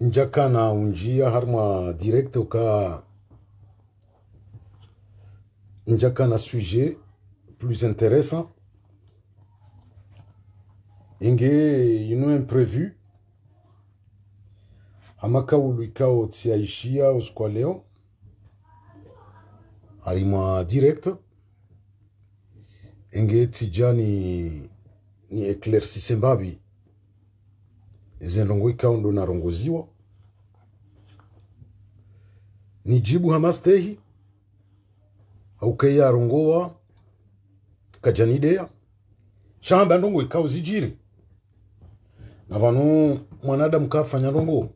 njaka na unjia harma direct uka njaka na sujet plus intéressant inge inu imprévu hamaka uluikao tsiaishia uskwa leo harima direct inge tijani ni eclaircisse mbabi zenrongo ikao ndo narongoziwa ni jibu hamastehi aukeya rongowa kajanidea shamba ndongo ikao zijiri na vanu mwanadamu kafanya rongo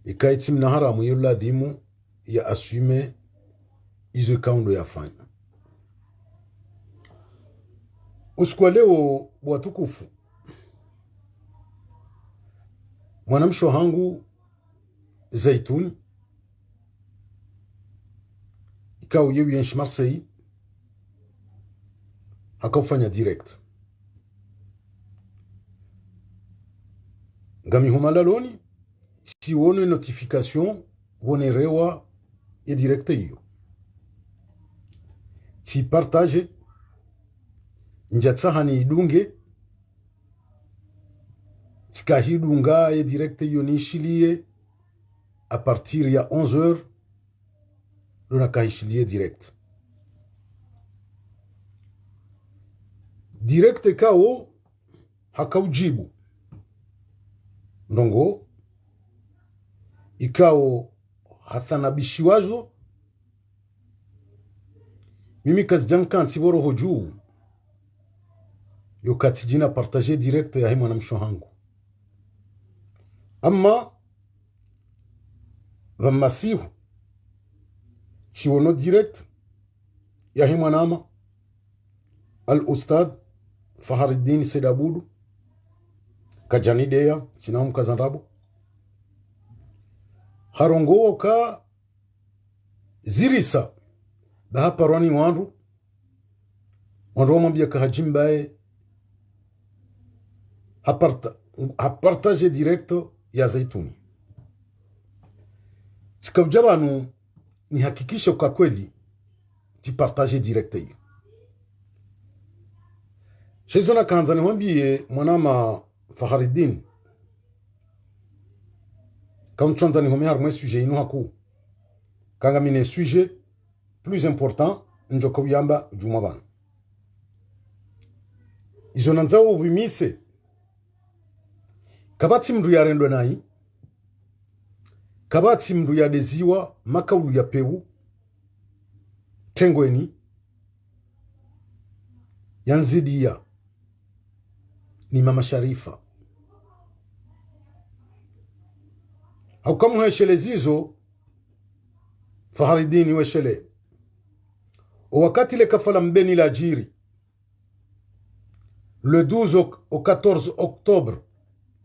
ikaiti mnaharamu yola dhimu ya asume izo ikao ndo yafanya usikwa leo watukufu mwanamsho hangu Zaituni ikao yewi yenshi Marseille hakafanya direct ngami humalaloni si wone notification wone rewa e direct iyo si partage njatsahani idunge tikahidunga e direct iyo nishilie à partir ya 11h luna kahishilie direct kao hakaujibu ndongo ikao hathanabishiwazo mimi kazi janka nsiboro hoju yo katijina partager direct ya hima na mshohangu amma vamasihu chiwono direct ya hima nama al-ustad Fakhruddin Sedabudu kajanidea sinamu kazanrabu harongo ka zirisa bahaparwani wandu mwambia kahajimbae hapartage directo ya Zaituni sikavjabanu ni hakikisha kwa kweli tipartage directe hiyo shezona kanzani mwambie mwanama Fakhruddin kaunchonza ni homi harmwe sujet inu haku kanga mine sujet plus important njoko uyamba jumabana izo nanzao ubimise kabati mru ya rendo nai kabati mru ya deziwa makaulu ya pewu tengweni yanzidia ni mama Sharifa haukamu heshele zizo Fakhruddin weshele wakati le kafala mbeni la jiri le 12 au 14 octobre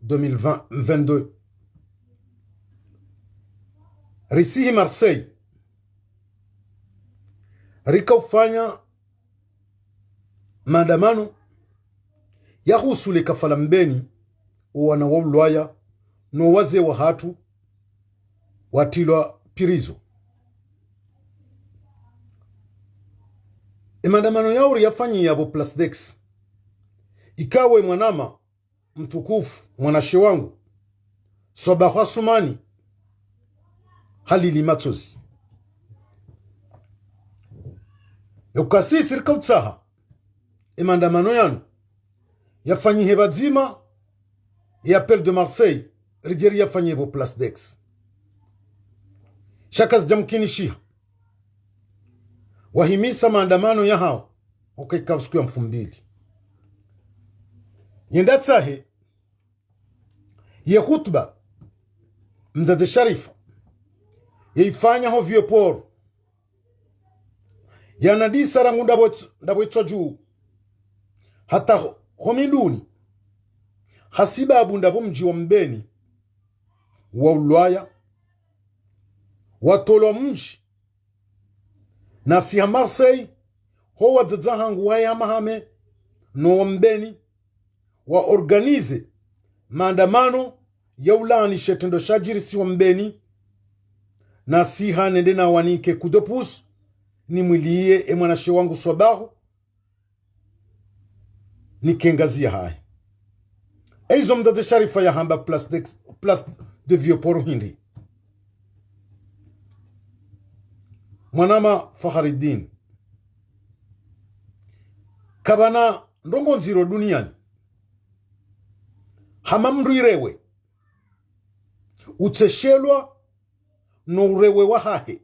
2022 risihi Marseille rikaufanya maandamano yahusu le kafala mbeni wana wulwaya no waze wa hatu watilwa pirizo maandamano yao yafanyi yabo Plasdex ikawe mwanama mtukufu mwanashe wangu Soba Sumani Halili Matozi ukasisi rikautsaha maandamano yanu yafanyi hebadzima ya Appel de Marseille rigeri yafanyi yabo Plasdex shakas jamkini shia wahimisa maandamano ya hao ukaikavsiku ya mfumbili yendatsahe ye khutba mdade Sharifa yeifanya ho vieporo yanadisa rangu ndabwetswa juu hata homiduni hasiba abundabo mji wa mbeni wa ulwaya watolwa mji na siha Marseille ho wadzadzahangu waya mahame no mbeni wa organize maandamano yaulani shetendo shajiri si wambeni na siha nende na wanike kudopus ni mwilie mwanashe wangu swabahu ni kengazia hai eizo mdade sharifa ya hamba plus de vieux poro hindi mwanama Fakhariddin kabana ndongo nziro duniani hamamru irewe utseshelwa no urewe wahahe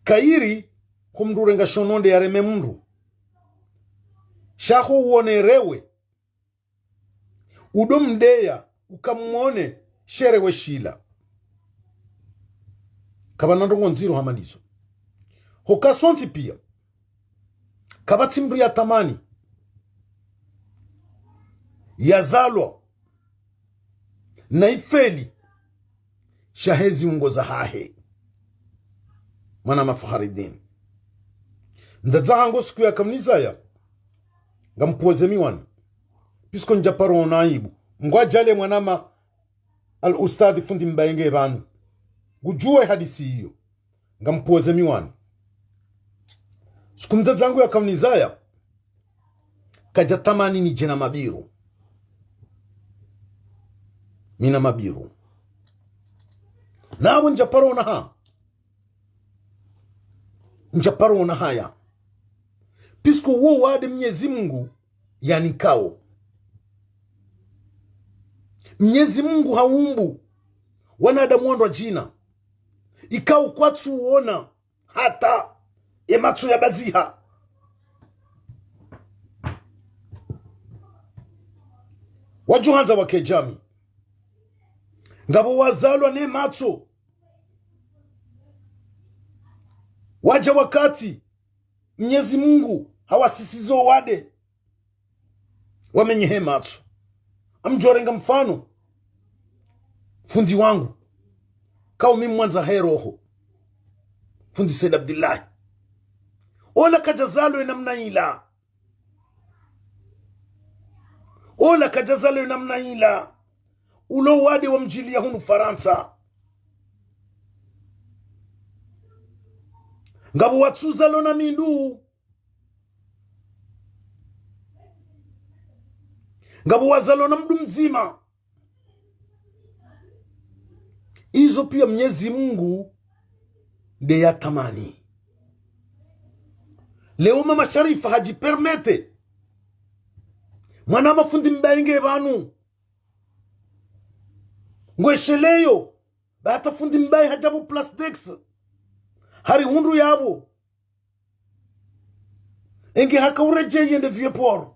kairi kumdurenga shononde yareme mru shaho uone rewe udomdeya ukamwone sherewe shila kabana ndongo nziro hamanizo hokasonti pia kabatimbri ya tamani yazalwa na ifeli shahezi ungoza hahe mwana Fakhariddin ndadzahango siku ya kamnizaya ngampoze miwani pisko njaparo naibu ngwajale mwanama al ustadhi fundi mbaenge banu gujue hadisi hiyo ngampoze miwani siku ndadzangu ya kamnizaya kaja tamani ni jena mabiru mina mabiru nawe njaparo na haya pisko uo wade Mwenyezi Mungu yani kao Mwenyezi Mungu haumbu wanadamu wandwa jina ikao kwatsu uona hata ematsu ya baziha wajuhanza wakejami ngabo wazalwa ne matso waja wakati Mwenyezi Mungu hawasisizo wade wamenyehe matso amjorenga mfano fundi wangu kao mimi mwanza heroho fundi Said Abdullah ola kajazalo namna ila ola kajazalo namna ila ulo wade wa mjili ya hunu Faransa ngabo watsuzalo na mindu ngabo wazalo na mdu mzima izo pia Mwenyezi Mungu de ya tamani leo mama Sharifa haji permete mwana mafundi mbainge banu ngwesheleyo bata fundi mbai hajabu plastex hari hundu yabo enge haka ureje yende vieux port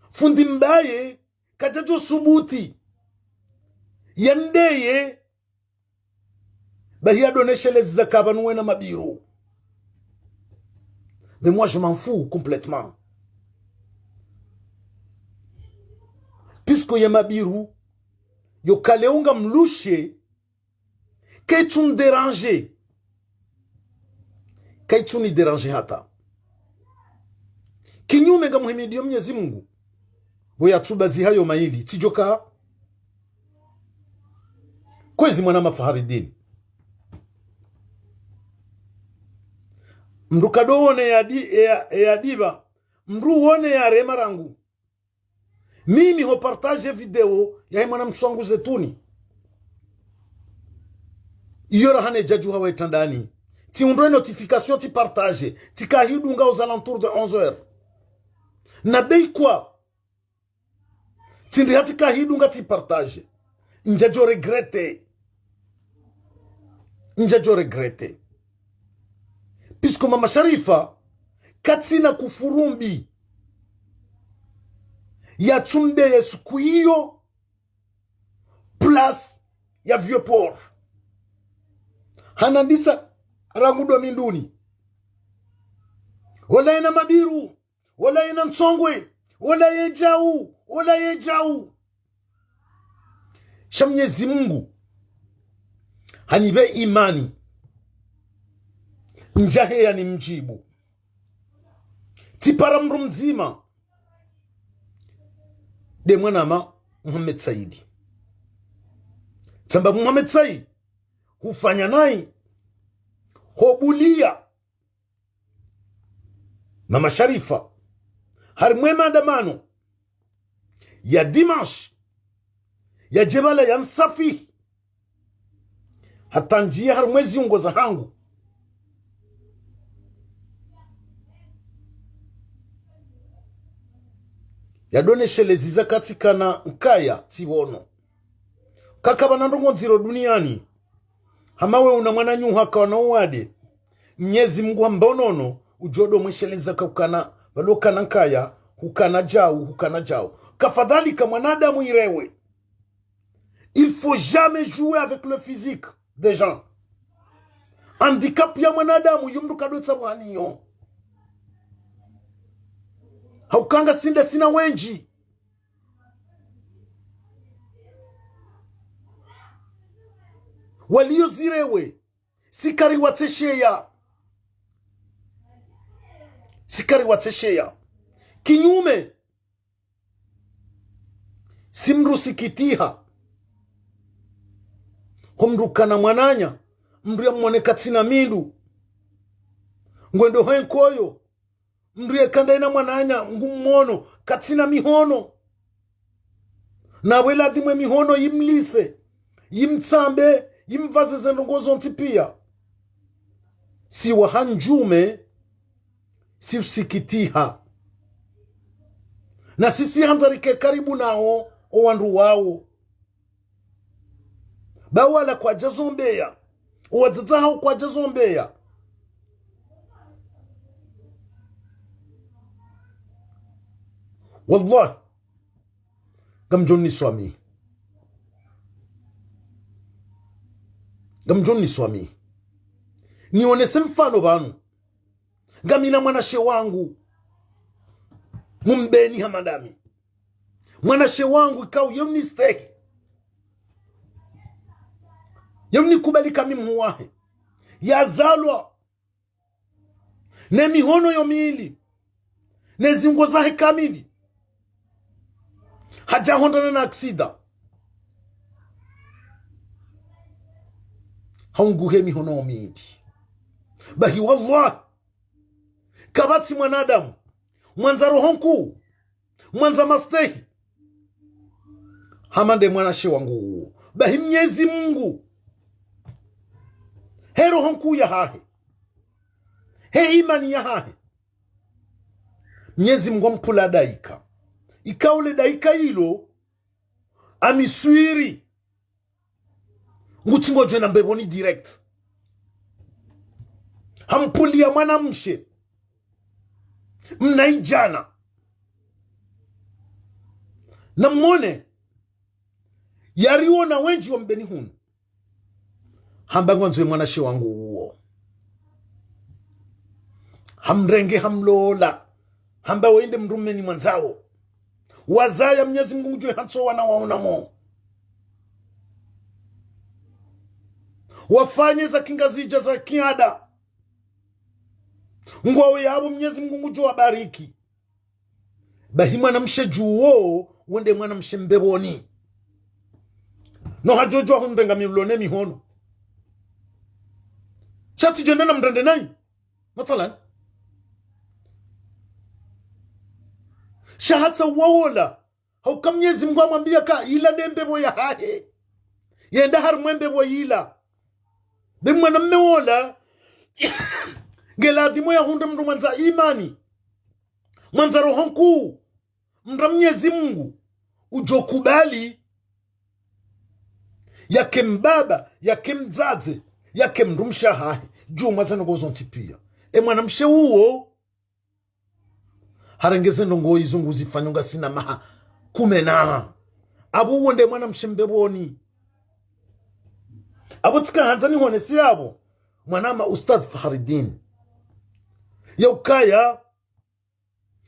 fundi mbaye kajajo subuti yandeye bahia doneshe les zakabanu na mabiru mais moi je m'en fous complètement puisque ya mabiru yo kaleunga mlushe kaichun déranger kaichuni déranger hata kinyume nga muhimidio Mwenyezi Mungu boya tubazi hayo maili tijoka kwezi mwana Fakhariddin mrukadone ya diba mru wone ya remarangu mimi ho partage video ya mwana mswangu zetuni iyora hane jaju hawa itandani ti undwe notification ti partage ti kahidunga aux alentours de 11h na bei kwa tindi hati kahidunga ti partage njajo regrete puisque mama Sharifa katsina kufurumbi ya tsunde yesu kuiyo plus ya vieux port hanandisa rangudo minduni wala ina mabiru wala ina nsongwe wala yejau sha Mwenyezi Mungu hanibe imani njahe ya ni mjibu tipara mru mzima de mwanama Muhammad Saidi. Sababu Muhammad Saidi hufanya nai hobulia Mama Sharifa harimwe maandamano ya Dimash ya Jebala ya Nsafi hata njia harimwe ziungo za hangu yadoneshelezi katika na nkaya tiwono kakaba na ndongo nziro duniani hamawe una mwana nyuha kawana uwade Mnyezi Mungu ambonono ujodo mwesheleza kakana baloka na nkaya hukana jau kafadhalika mwanadamu irewe. Il faut jamais jouer avec le physique des gens. Handicap ya mwanadamu yumruka dotsa mwaniyo haukanga sinde sina wenji. Walio zirewe sikari watesheya kinyume simrusikitiha homrukana mwananya mndu ya mwoneka tina mindu ngwendo henkoyo mndu ya kanda ina mwananya ngummono katina mihono na wela dhimwe mihono yimlise yimtsambe yimvaze zendongozo ntipia si wahanjume si usikitiha na sisi hanzarike karibu nao owandu wao bawala kwa jazombeya owadzazaho kwa jazombeya wallahi gamjoni swami nionese mfano banu gamina mwanashe wangu mumbeni hamadami mwanashe wangu ikau yemni steki yemni kubalika mimuwahe yazalwa ne mihono yomili ne zingo zahe kamili haja hondana na aksida haunguhe mihono yomili bahi wallahi kabati mwanadamu mwanza rohonku mwanza mastehi hamande mwanashe wangu bahi Mnyezi Mungu he rohonku ya hahe he imani ya hahe Mnyezi Mungu mpula daika ikaule daika hilo amiswiri ngutingo jena mbeboni direct hampulia mwana mshe mnaijana na mwone yariwo na wenji wa mbeni hunu hambango nzwe mwanashe wangu uo hamrenge hamlola hamba wende mrumeni mwanzao wazaya Mnyezi Mungu ujwe hanso wana waona mo wafanye za kingazija za kiada ngwawe yabo Mnyezi Mungu ujwe wabariki bahi mwana mshe juo wende mwana mshe mbeboni no hajojo hundenga milone mihono chati jendana mrende nai mathalan shahatsa wawola hauka Mnyezi Mungu amwambia ka ila ndembebo ya hahe yenda har mwembebo ila bimwana mmewola ngela dimo ya hunda mndu mwanza imani mwanza rohonku mndu Mnyezi Mungu ujokubali yake mbaba yake mzaze yake mndu mshahahe juu mwazano gozo ntipia mwana mshe uo harengeze ndongo izungu zifanyunga sina maha kumena abu wonde mwana mshe mbeboni abu tika hanzani hone siyabo mwanama Ustadh Fakhruddin yaukaya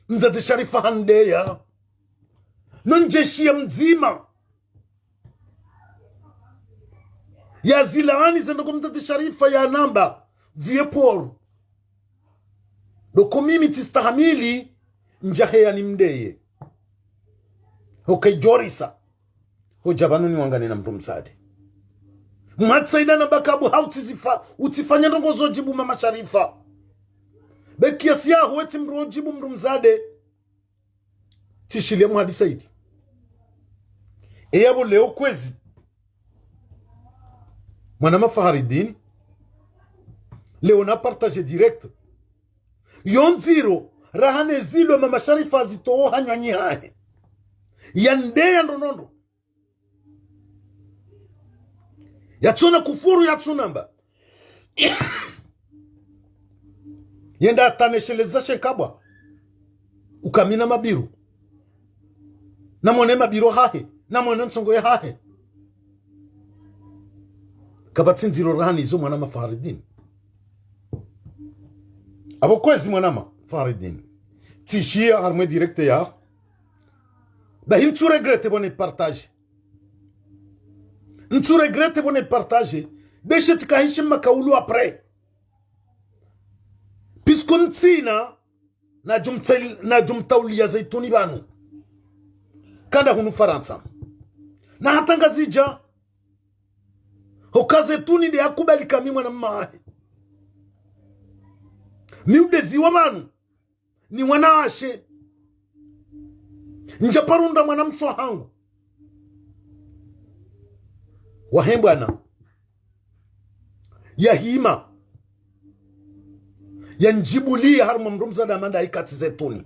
mzazi Sharifa handeya nonjeshi ya mzima ya zilaani zendoko mzazi Sharifa ya namba vieporu doko mimi tistahamili njahe ya nimdeye okay jorisa hojabanu ni wangane na mtu msade mhatsaida na bakabu utifanya ndongo zojibu mama Sharifa bekiasi yahu weti mrojibu mtu msade tishilia muhadi saidi eyabo leo kwezi mwanama Fakhreddin leo na partage direct yonziro rahane zilo mama Sharifa zitoho hanywanyi hahe yandeya ndonondo yatsona kufuru yatsunamba yenda atanesheleza shekabwa ukamina mabiru na mwone mabiru hahe na mwone nsongo ya hahe kabatsinziro rahani izo mwanama Fakhreddin abo kwezi mwanama Fakhreddin tishia harmwe directe ya bahim tu regrette bonne partage ntu regrette bonne partage beshe tikahishi makaulu après puisqu'on tsina na jumtaulia zaituni banu kada hunu Faransa na hatanga zija hokazetuni de akubali kami mwana mmahe miudezi wa banu ni wanashe njaparunda mwana mshwa hangu wahembwana yahima yanjibulia harma mrumza da manda ikati zetuni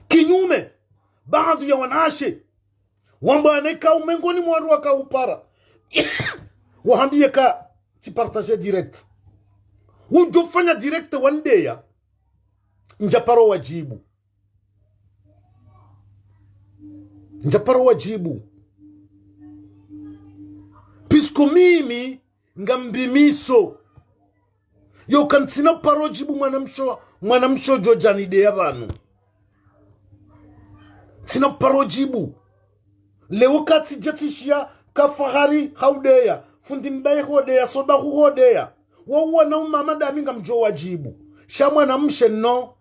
kinyume baadhi ya wanashe wamba aneka umengoni mwaru waka upara wahambie ka si partage direct ujofanya direct one day ya njaparo wajibu pisco mimi ngambimiso yo kantina paro jibu mwanamsho jojani de yabanu tina paro jibu leo kati jatishia kafahari haudeya fundi mbaye hodeya sobahu hodeya wawa na umama daminga mjo wajibu shamwa na mshe no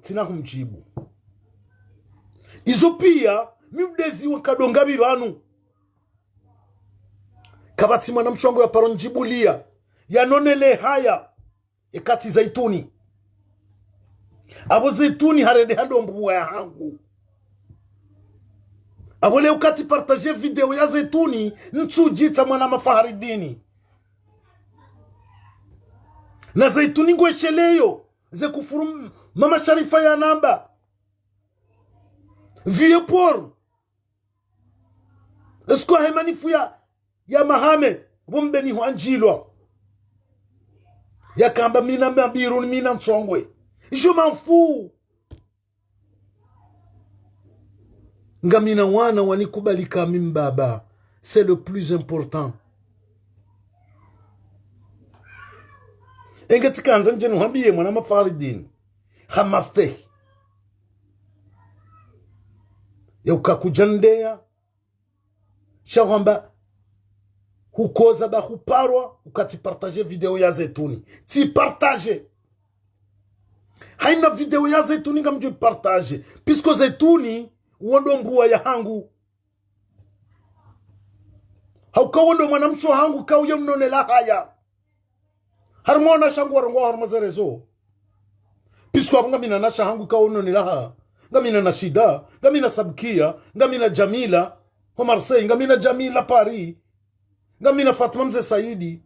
tina kumjibu izo pia miudezi wakadonga bibanu kabati mwana mshwango ya paronjibulia yanonele haya ekati zaituni abo zaituni harede hadombu ya hangu abo leo kati partage video ya zaituni nsujita mwana Fakhreddin na zaituni ngwesheleyo ze kufuru mama Sharifa ya namba vieux por esko hemanifu ya mahame bombeni huanjilwa ya kamba mina mabiru mina msongwe je m'en fous ngamina wana wanikubalika mimbaba c'est le plus important engetika nzanjeni hambiye mwana Fakhreddin khamaste ya ukakujandea shawamba hukoza ba huparwa ukati partage video ya zaituni ti partage haina video ya zaituni ngamjo partage puisque zaituni wondo mbua ya hangu hauka wondo mwanamsho hangu kauye mnonela haya harmona shangu warongo harmazerezo puisque abunga mina nasha hangu kauno nilaha ngamina na shida ngamina sabkia ngamina Jamila ho Marseille ngamina Jamila Paris ngamina Fatma mze Saidi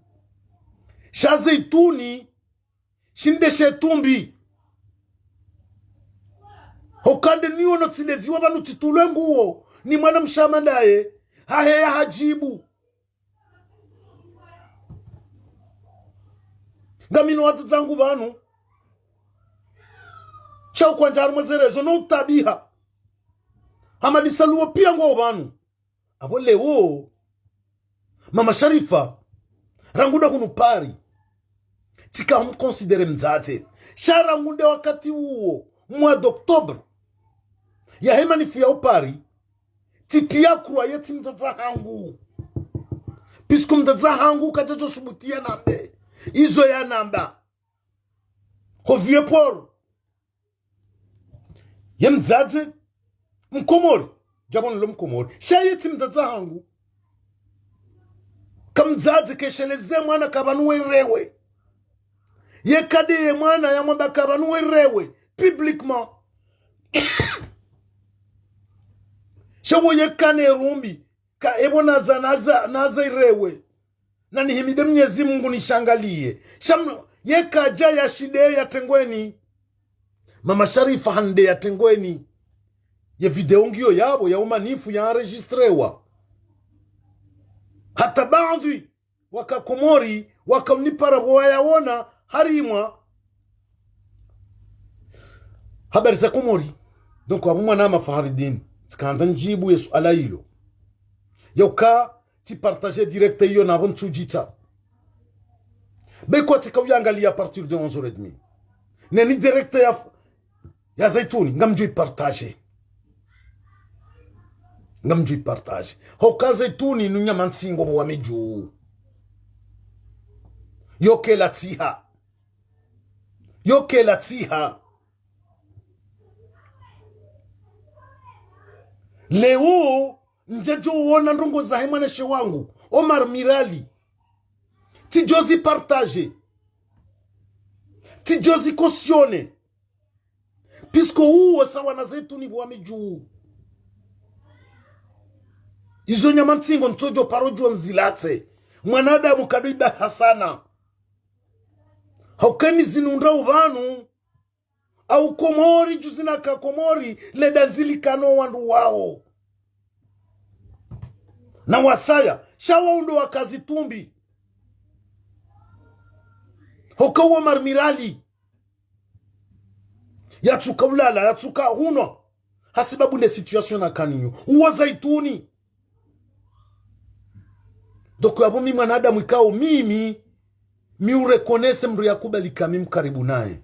shazeituni shinde shetumbi hokande niyo no tsilezi wabanu titulenguo ni mwana mshamandaye haheya hajibu ngamino watazangu banu chau kwa njaru mazerezo no utabiha hamadi saluwa pia ngo banu abo lewo mama Sharifa ranguda kunu pari tika considere mzate sharangunde wakati huo mwa d'Octobre ya hemanifu ya upari titia kruwa yeti mtaza hangu pisku mtaza hangu kajajo subutia nambe izo ya namba ho vieux por Yemzaze mkomori jabon lo mkomori shayeti mzaza hangu kamzaze kesheleze mwana kabanuwe rewe yekade mwana ya mwamba kabanuwe rewe publiquement shawo yekane rumbi ka ebona naza irewe na nihimide Mwenyezi Mungu nishangalie sham yekaja ya shide ya tengweni mama Sharifa hande ya tengweni ye video ngio yabo ya umanifu ya enregistrewa hata baadhi wakakomori wakamnipara wayaona harimwa habari za komori. Donc abu mwana Faharidine tikanda njibu yesu ala hilo yoka ti partager direct hiyo na bon tujita beko tikauyangalia a partir de 11h30 neni direct ya Zaituni ngamjui partage hoka Zaituni nunya mansingo wa meju yoke la tsiha leo njejo uona ndongo za hemaneshe wangu Omar Mirali tijozi partage tijozi kosione pisko huo sawa na Zaituni bwa meju izo nyamansingo ntojo parojo nzilate mwanadamu kadoiba hasana haukani zinunda ubanu au komori juzina ka komori ledanzili kano wandu wao na wasaya shawa undo wakazi tumbi hokawa marmirali yatsuka ulala yatsuka huno hasibabu ne situation na kaniyo uwa Zaituni. Doko yabo mimi mwanadamu ikao mimi mi urekonese mru yakubali kami mkaribu naye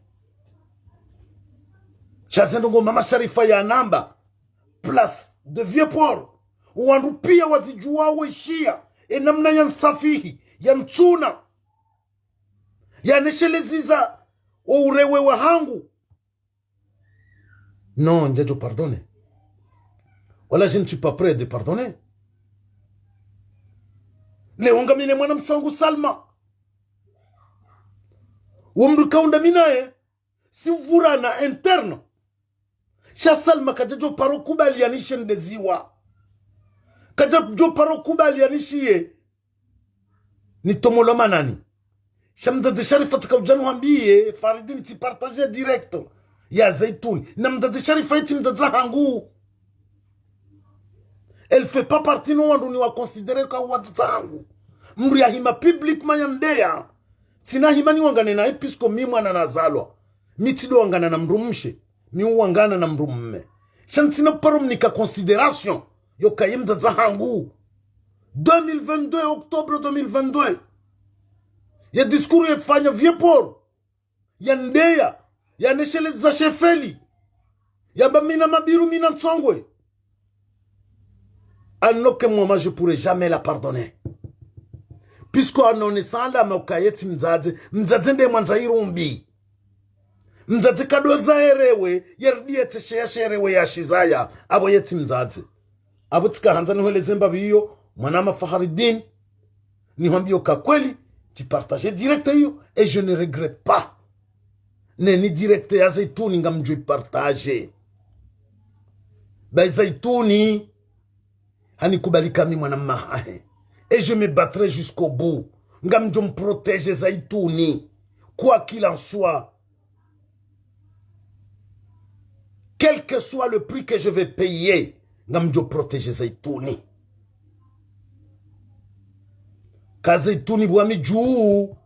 chazendongo mama Sharifa ya namba plus de vieux port wandu pia wazijua weshia namna ya nsafihi ya mtuna ya nesheleziza urewe wa hangu non njejo pardonner wala je ne suis pas prêt de pardonner. Leo ngamile mwana mshwangu Salma wamru kaunda minaye si vurana interne sha Salma kajajo paro kubali yanishe ndeziwa kajajo paro kubali yanishie ni tomolo manani shamdaze Sharifa tukajanu hambie Faharidine ti partager direct ya Zaituni na mdaze Sharifa iti mdaze hangu elle fait pas partie no wandu ni wa considérer ka wadaza hangu mru ya hima public mayandeya tina hima ni wangane na episko mi mwana nazalwa mitido wangana na mrumshe mi wangana na mrumme shantina parum nika considération yoka yimda za hangu 2022 octobre 2022 ya diskuru ya fanya viepor ya ndeya ya neshele za shefeli ya bamina mabiru mina mtsongwe en aucun moment je pourrais jamais la pardonner puisque anonesala maukayeti mzaze nde mwanza irumbi mzaze kadoza erewe yerdiete sherewe ya shizaya abo yeti mzaze abo tika hanza ni hueleze mbabiyo mwanama Faharidine ni hambio ka kweli ti partager direct hiyo et je ne regrette pas neni direct ya Zaituni ngamjui partager ba Zaituni hani kubalika mi mwana mahahe et je me battrai jusqu'au bout ngamjo me Zaituni quoi qu'il en soit, quel que soit le prix que je vais payer ngamjo protéger Zaituni ka Zaituni bwami juu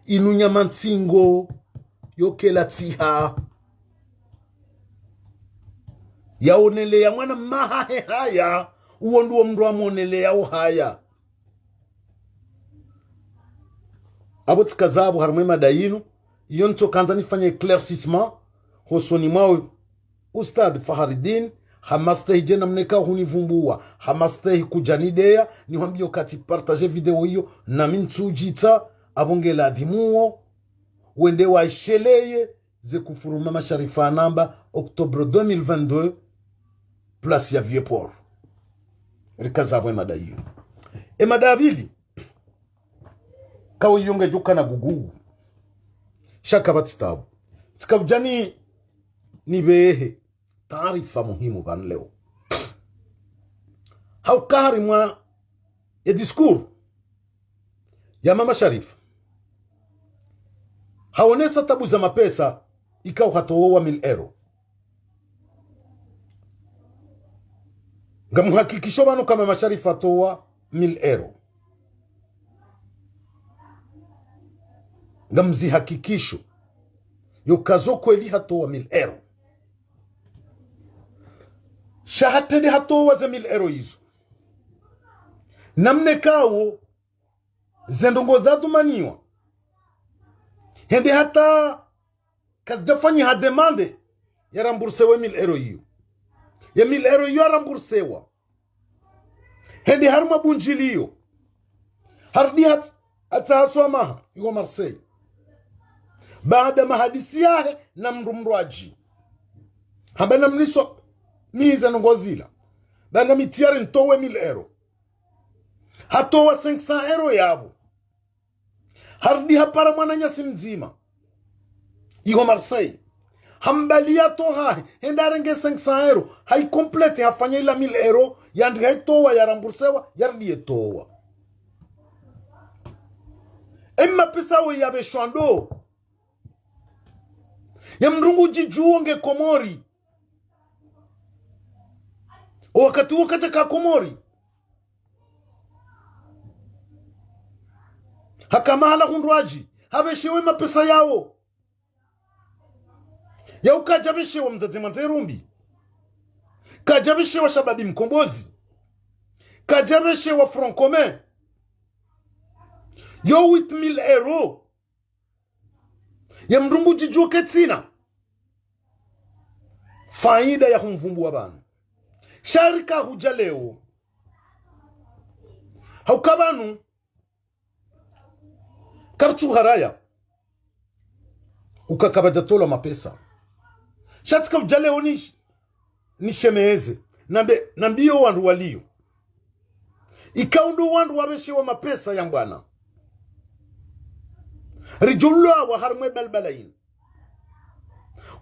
inunya mansingo yoke la tsiha yaonele ya mwana mahahe haya uondu wa mdu wa monele ya uhaya abo tikazabu harumwe madayinu yonto kanda nifanya eclaircissement hosoni mwao Ustad Faharidine hamastehi jena mneka hunivumbua hamastehi kujanidea ni wambio kati partage video hiyo na mintu jita abonge la dhimuo wende wa isheleye ze kufuru Mama Sharifa namba Octobre 2022 place ya Vieux-Port rikazabwe mada hiyo mada abili kawo yunge juka na gugu shaka batstabu sikavjani ni behe taarifa muhimu ban leo haukari mwa ya discours ya Mama Sharifa haonesa tabu za mapesa ikao hatowa 1000 euro ngamuhakikisho bano kama Mama Sharifa towa 1000 euro ngamzi hakikisho yokazo kweli hatowa 1000 euro shahatende hatowa za 1000 euro hizo namne kawo zendongo zadumaniwa hende hata kazijafanyi ha demande ya rambursewe 1000 euro hiyo ya 1000 euro hiyo rambursewa hende harma bunjiliyo hardi hata haswa maha yuwa Marseille baada mahadisi yahe na mrumruaji hambana mniso miza nongozila banga mitiare ntowe 1000 euro hatowa 500 euro yabo hardi hapara mwana nyasi mzima yuwa Marseille hambalia toha hendarenge 500 euro hai complete hafanya ila 1000 euro yandi haitowa ya rambursewa yardi yetowa emma pesa we yabe shwando ya mrungu jijuonge Komori wakati wakati ka Komori hakamahala hundwaji habeshewe mapesa yao ya ukajabeshewa mzazi manzerumbi kajabeshewa Shababi Mkombozi kajabeshewa Front Commun yo 8000 euro ya mrungu jijuo ketsina faida ya humvumbu wa banu sharika huja leo haukabanu kartu haraya ukakabajatola mapesa shatika huja leo ni shemeeze nambiyo wandu waliyo ikaundo wandu wabeshewa mapesa ya mbwana rijulwa wa harmwe balbalain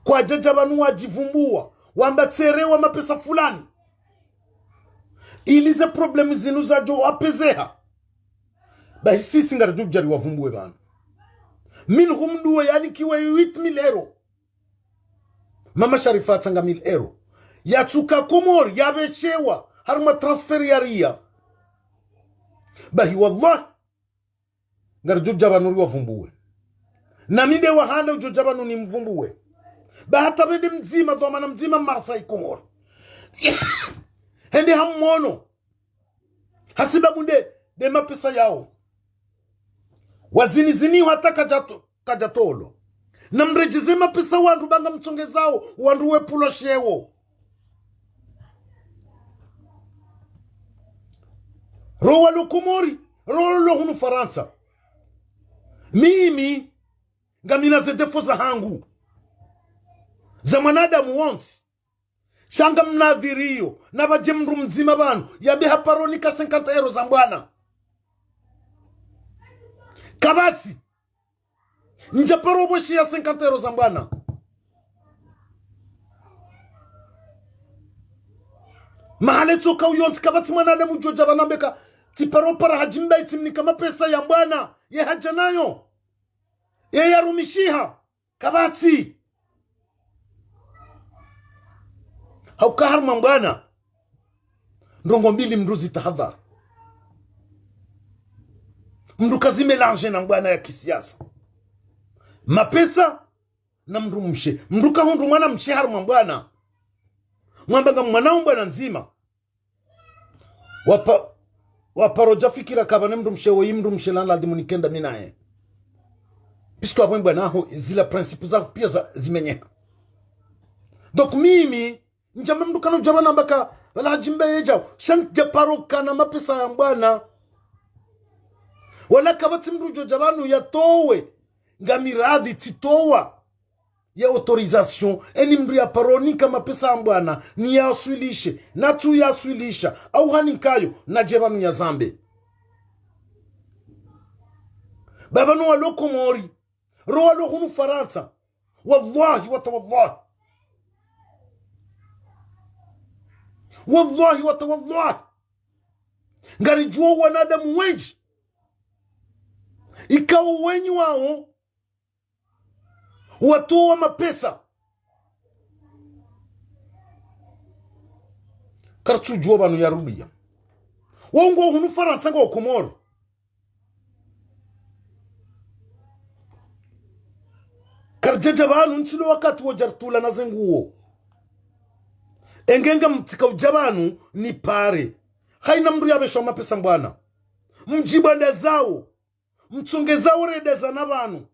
kwa jajabanu wajivumbua wambatserewa mapesa fulani ilize problemi zinu za jo wapezeha bahi sisi ngarajujari wavumbue banu minhum duwe yani kiwe 8000 euro Mama Sharifa tanga 1000 euro yatsuka Komori yabeshewa harma transfer yaria bahi wallah ngarajujabanu wavumbue na minde wahanda ujojabanu ni mvumbue bahata bende mzima dhamana mzima Marseille Komori hende hamono hasibabu de mapesa yao wazini hata kajatolo na mrejize mapesa wandu banga mtongezao wandu wepulo shewo rowa lo Komori rowa lo hunu Faransa mimi ngamina zedefo za hangu za mwanadamu once shanga mnadhirio na bajemru mzima banu yabe haparoni ka 50 euro za mbwana kabati njaparo boshi ya 50 euro za mbwana mahale toka uyonti kabati mwanadamu joja banambeka tiparo para hajimba itimni kama pesa ya mbwana ye haja nayo ye yarumishiha kabati haukahar mbwana ndongo mbili mruzi tahadhar mrukazi melange na mbwana ya kisiasa mapesa na mrumshe mruka hundu mwana mshehar mbwana mwambanga mwanao mbwana nzima waparoja fikira kabane mrumshe wa imrumshe lan ladimu nikenda minae bisko abwe mbwana ho zila principe za pia zimenyeka donc mimi njamba mdukano jabana mbaka wala jimbe yejao shan japaroka na mapesa ya mbwana wala kabati mrujo jabanu ya towe ngamiradhi titowa ya autorisation eni mndu ya paroni kama pesa ambwana ni ya aswilishe na tu ya aswilisha au hanikayo na jebanu ya zambe baba no walo komori ro walo hunu faransa wallahi watawallahi wallahi watawallahi ngari juo wanadamu wengi ikawa wenyi wao watoa mapesa kartu juo banu ya rubia wongo hunu faransa ngo komoro karjaja banu nchilo wakati wajartula na zenguo engenga mtika ujabanu ni pare haina mru ya besho mapesa mbwana mjibanda zao mtsonge zao redeza na banu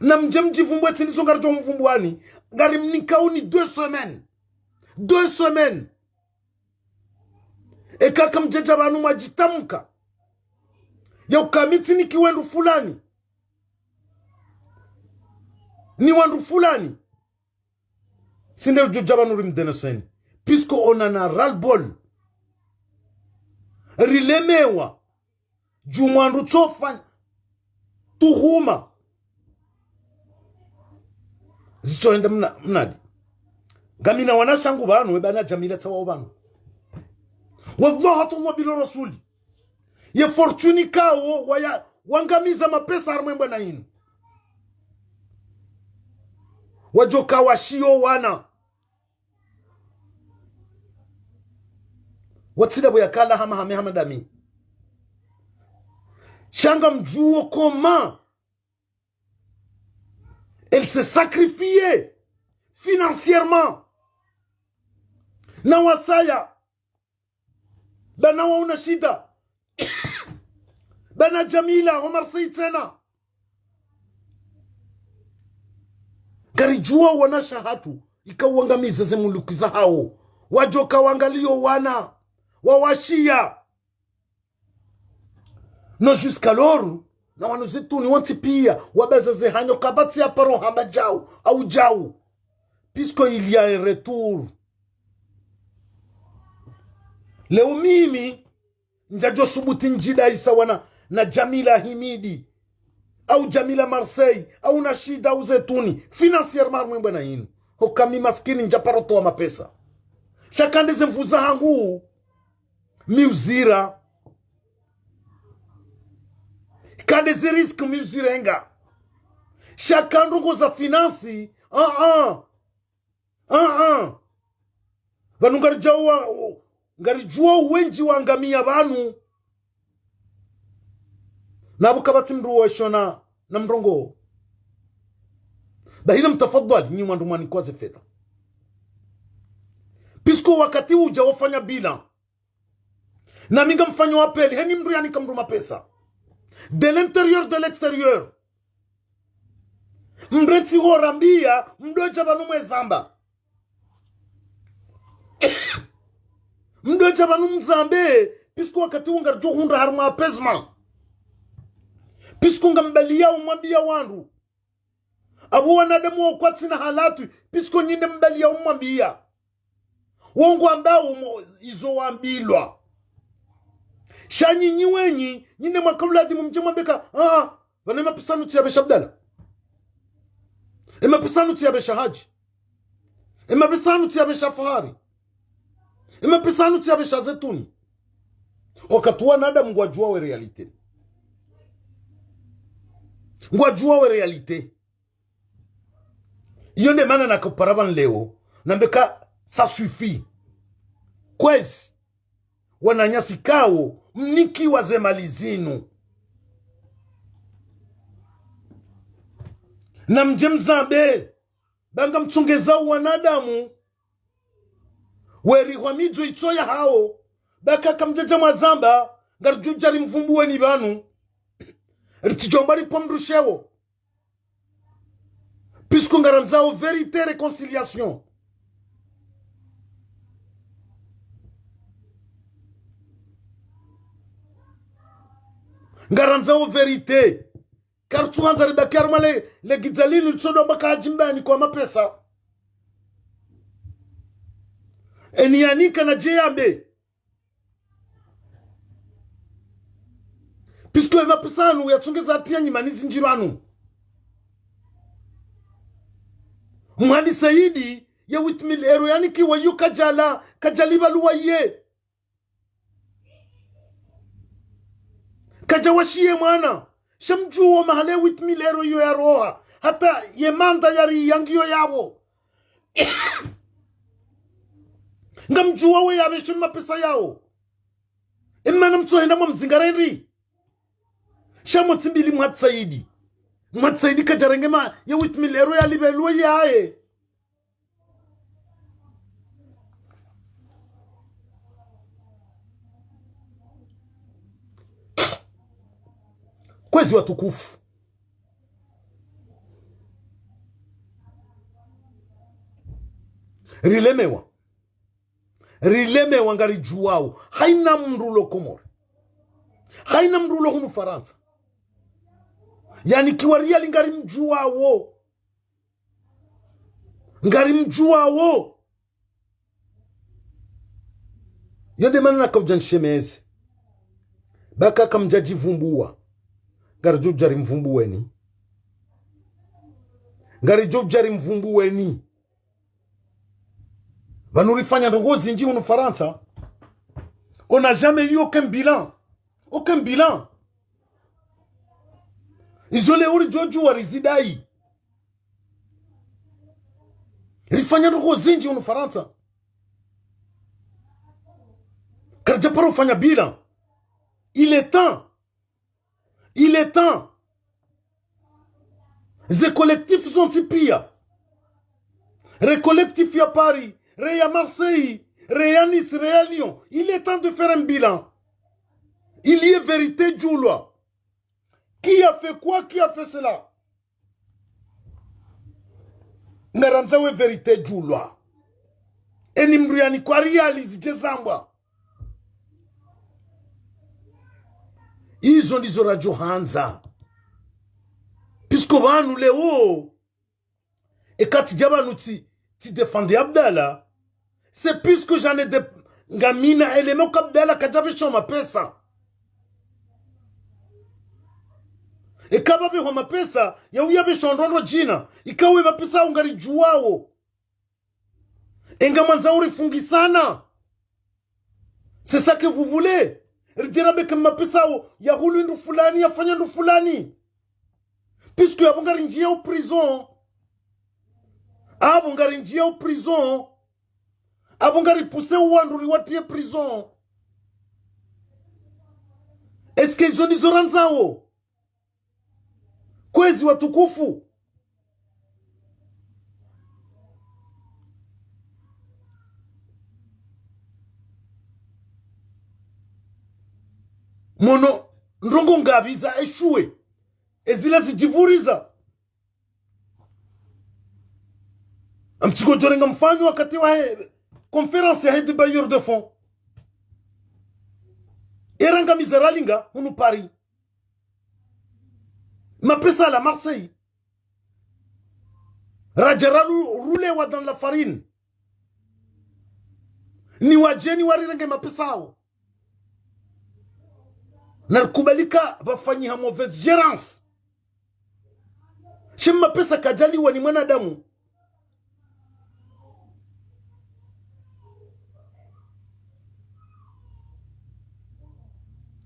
na mjivumbwe tsindiso ngarjo mvumbwani gari mnikauni 2 semaines ekaka mjaja banu majitamka ya ukamiti ni kiwendu fulani ni wandu fulani sinde ujojabanu rimdeneseni pisko onana ralbol rilemewa jumwandu tsofa tuhuma zichoenda mnadi gamina wanashangu banu webana jamila tawa banu wallahi bila rasuli ye fortuni kao wangamiza mapesa harmwemba na inu wajoka washio wana watsida boyakala hama hamadami shanga mjuo comment elle s'est sacrifiée financièrement na wasaya bana wauna shida bana Jamila Omar Said tena garijua wana shahatu ikawangamiza zemulukiza hao wajoka wangalio wana wawashia no jusqu'alors na wanuzitu ni wanti pia wabeza zehanyo kabati ya paro hama jau au jau puisque il y a un retour leo mimi njajo subuti njida isa wana na Jamila Himidi au Jamila Marseille au Nashida au Zetuni financièrement mwembe na inu hokami maskini njaparoto wa mapesa shakande zemfuza hangu miuzira kande zirisk miuzirenga shakandungo za finansi vanu ngarijua uwenji wangamia vanu nabu kabati mruwesho na mrongo bahina mtafadhali nyi mwandumani kwa zefedha pisko wakati uja wafanya bila na minga mfanyo apeli heni mru yani kamruma pesa de l'intérieur de l'extérieur mbreti horambia mdoja banu mwezamba mdoja banu mzambe pisko wakati ungarjo hundra harma apesma pisko ngambalia umwambia wandu abo wanadamu wakwati na halatu pisko nyinde mbalia umwambia wongo ambao izo wambilwa shanyi nyiwenyi nyinde mwakawladi mumjemwambeka wana mapisanu tiyabesha Abdala mapisanu tiyabesha Haji mapisanu tiyabesha Fahari mapisanu tiyabesha Zetuni wakatuwa nada mgwajua we realite ngwajua we realite yonde mana nakoparavan leo nambeka ça suffit kwezi wananyasi kao mniki wazemalizinu na mjemzabe banga mtungeza wanadamu weri wamidzo itsoya hao baka kamjaja mazamba ngarjujari mvumbuwe ni banu ritijombari pomrushewo puisque ngaranzao vérité réconciliation ngaranzao vérité kartu hanza ribakiar male le gizalini tsodo mbaka ajimbani kwa mapesa enianika na jeyambe pisko mapesa anu yatsongeza atia nyimanizi njiranu Mwadi Saidi ya 8,000 euro yani kiwa yu kajaliba luwa ye kajawashie mwana shamjuo mahale 8,000 euro yu ya roha hata ye manda yari yangiyo yawo ngamjuwa we yabe shima pesa yao imana mtuwa mwa mzingarenri shamo timbili Mwadi Saidi kajarengema ya 8,000 euro ya libe luwa yae kwezi watukufu rilemewa ngari juwao haina mrulo Komori haina mrulo hunu Faransa yani kiwaria ngari mjuwao yonde manana kaujanshemeze baka kamjaji vumbua ngari jari mvumbuweni vanurifanya ndogozi nji hunu Faransa on n'a jamais eu aucun bilan izole uri joju warizidai rifanya ndogozi nji hunu Faransa karjaparo fanya bilan il est temps ces collectifs sont pia recollectif à Paris re à Marseille re à Nice re à Lyon il est temps de faire un bilan il y a vérité Djoula qui a fait quoi qui a fait cela ngaranzawe vérité Djoula enimriani kwa realize jezamba izo ndizo radio hanza puisque banu leo ekati jabanu ti défendait Abdallah c'est puisque j'en ai de ngamina élément qu'Abdallah kajabe shoma pesa ekababe homa pesa ya uyabe shondrondo jina ikawe mapesa ungari juwao engamanza uri fungi sana c'est ça que vous voulez rijerabe kama pesa ya hulu ndu fulani yafanya ndu fulani puisque abongari njia au prison abongari poussé uwandu riwatie prison est-ce que ils ont des oranzao kwezi watukufu mono ndongo ngabiza eshue ezila zijivuriza amtiko jorenga mfanyo wakati wa conference ya de bailleur de fonds eranga mizeralinga hunu Paris mapesa la Marseille rajaralu roulewa dans la farine ni wajeni warirenge mapesao narkubalika bafanyiha mauvaise gérance shema pesa kajaliwa ni mwanadamu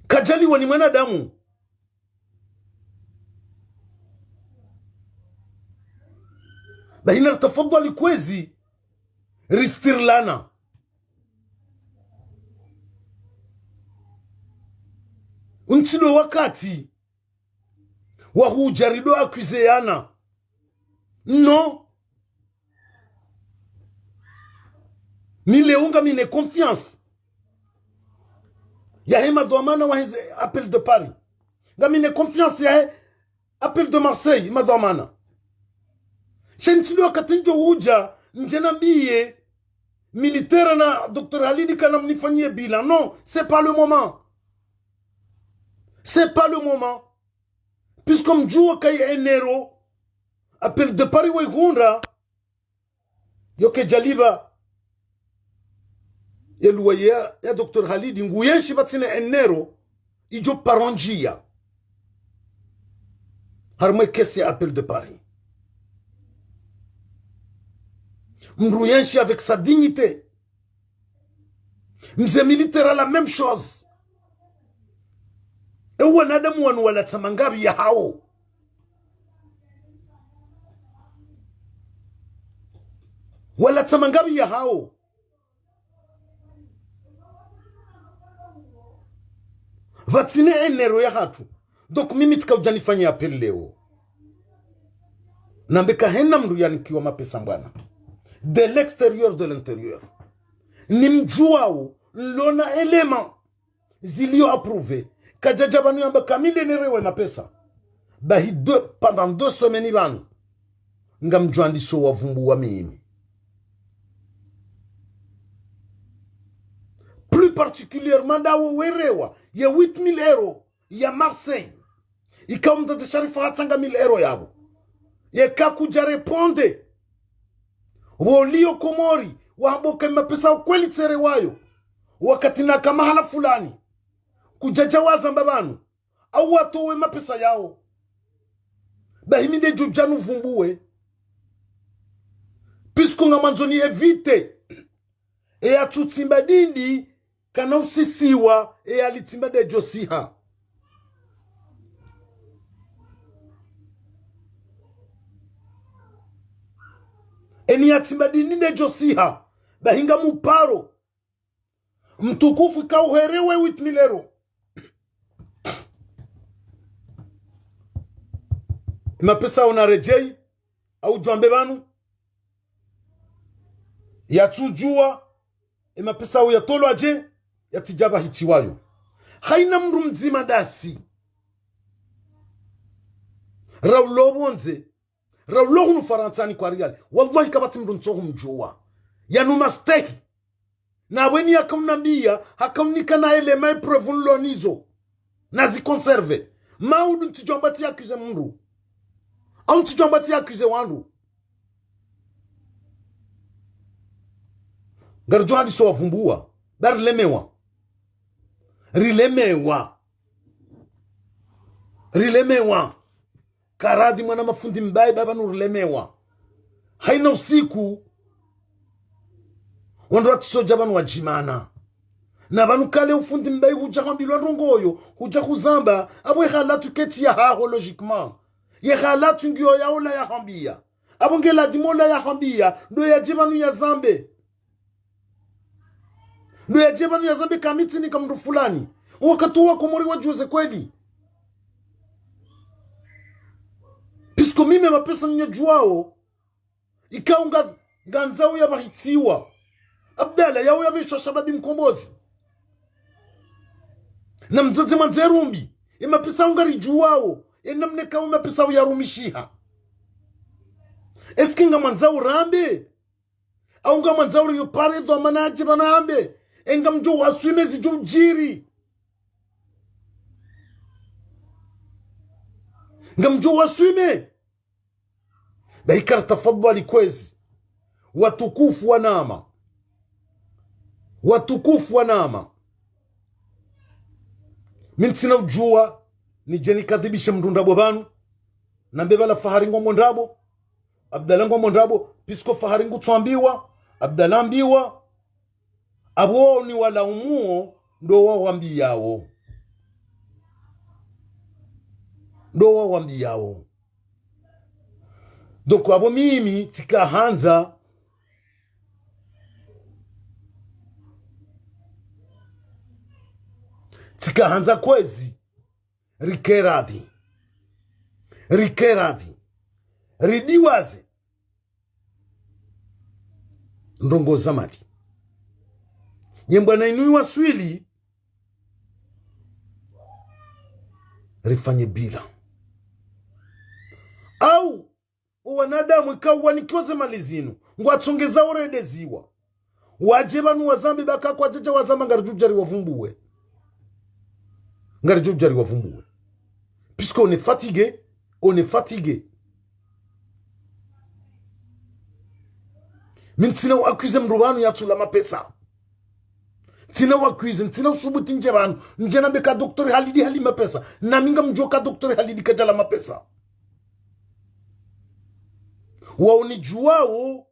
kajaliwa ni mwanadamu bahina tafadhali kwezi ristirlana untido wakati wa hujarido akuzeana non mileunga mine confiance ya hema dhamana wa hizi appel de Paris ngamine confiance ya appel de Marseille madhamana shentido akatinjo huja njena biye militaire na Dr Halidi kana mnifanyie bilan non c'est pas le moment puisque mjua kai enero appel de Paris wa igunda yoke jaliba yeluwa ya Dr. Halidi nguyenshi batsine enero ijo paronjia harmwe kesi ya appel de Paris. Mrouyenshi avec sa dignité. Mze militaire a la même chose. Et wanadamu wanu wala tsamangabi ya hao. Wala tsamangabi ya hao. Vatsine enero ya hatu. Donc mimi tika ujanifanya appel leo. Nambeka hena mruyani kiwa mapesa mbwana. De l'extérieur de l'intérieur. Nimjuao lona élément zilio approuvé. Kajajabanu yamba kaminde nerewe mapesa. Bahi pendant 2 semaines banu. Ngamjuandi so wavumbu wa mimi. Plus particulièrement dawo werewa. Ya 8,000 euros. Ya Marseille. Ika mdate sharifa hatanga 1,000 euros yabo. Ya kakuja reponde. Wolio Komori. Wahamboka mapesa ukweli tsere wayo. Wakati na kama hala fulani. Kujajawaza mbabanu. Au watowe mapesa yao. Bahimide jujanu vumbuwe. Pisku nga manzoni evite. E atutimba dindi. Kana usisiwa. E alitimba de josiha. Eni atimba dindi de josiha. Bahinga muparo. Mtukufu kauherewe 8,000 euros. Mapesa unarejei au jwambe banu yatujua mapesa uyatolo aje yatijaba hitiwayo. Haina mru mzima dasi rawlobonze rawlohunu faransani kwa real wallahi kabati mru ntohu mjua yanu masteki na weni akaunambia hakaunika na elema epreuve nlonizo nazi conserve maudu ntijombati accuse mru au ntijombati accuse wandu garjo hadi so wavumbua dar rilemewa karadi mwana mafundi mbaye baba nurilemewa haina usiku wandu watisoja banu wajimana na banu kale ufundi mbaye huja hambilwa rongoyo huja kuzamba abwe halatu keti ya haho logiquement ye halatu ngio ya ola ya hambia abonge la dimola ya hambia ndo ya jibanu ya zambe ndo ya jibanu ya zambe kamiti ni kamdu fulani wakatu wa komori wajuze kweli pisko mime mapesa nye juao ikaunga ganzao ya bahitiwa Abdala yao yabishwa shababi mkombozi na mzazi manzerumbi imapisa ungari juwao enamneka umapisa uyarumishiha eski nga manzao rambe au nga manzao yupare dho manaji banambe enga mjo wasuime zijo mjiri nga mjo wasuime bahikar tafadhali kwezi watukufu wanama watukufu wanama mintina ujua ni jeni kadhibisha mrundabo banu na mbebala faharingo mondabo abdalango mondabo pisko faharingo tuambiwa abdalambiwa abo ni wala umuo ndo wawambiyao doko abo mimi tika hanza kwezi rikeradhi ridiwaze ndongo zamadi nyembwana inui waswili rifanye bila au wanadamu ikawa nikioze malizinu ngwatsongeza uredeziwa waje banu wazambi baka kwa jaja wazamba ngarujujari wavumbuwe Puisqu'on est fatigué, on est fatigué. Min tina wa accuse mrubanu ya tula mapesa. Tina wa accuse, tina subuti njebanu. Njena beka doktori Halidi hali mapesa. Na minga mjoka doktori Halidi kajala mapesa. Wa unijuao,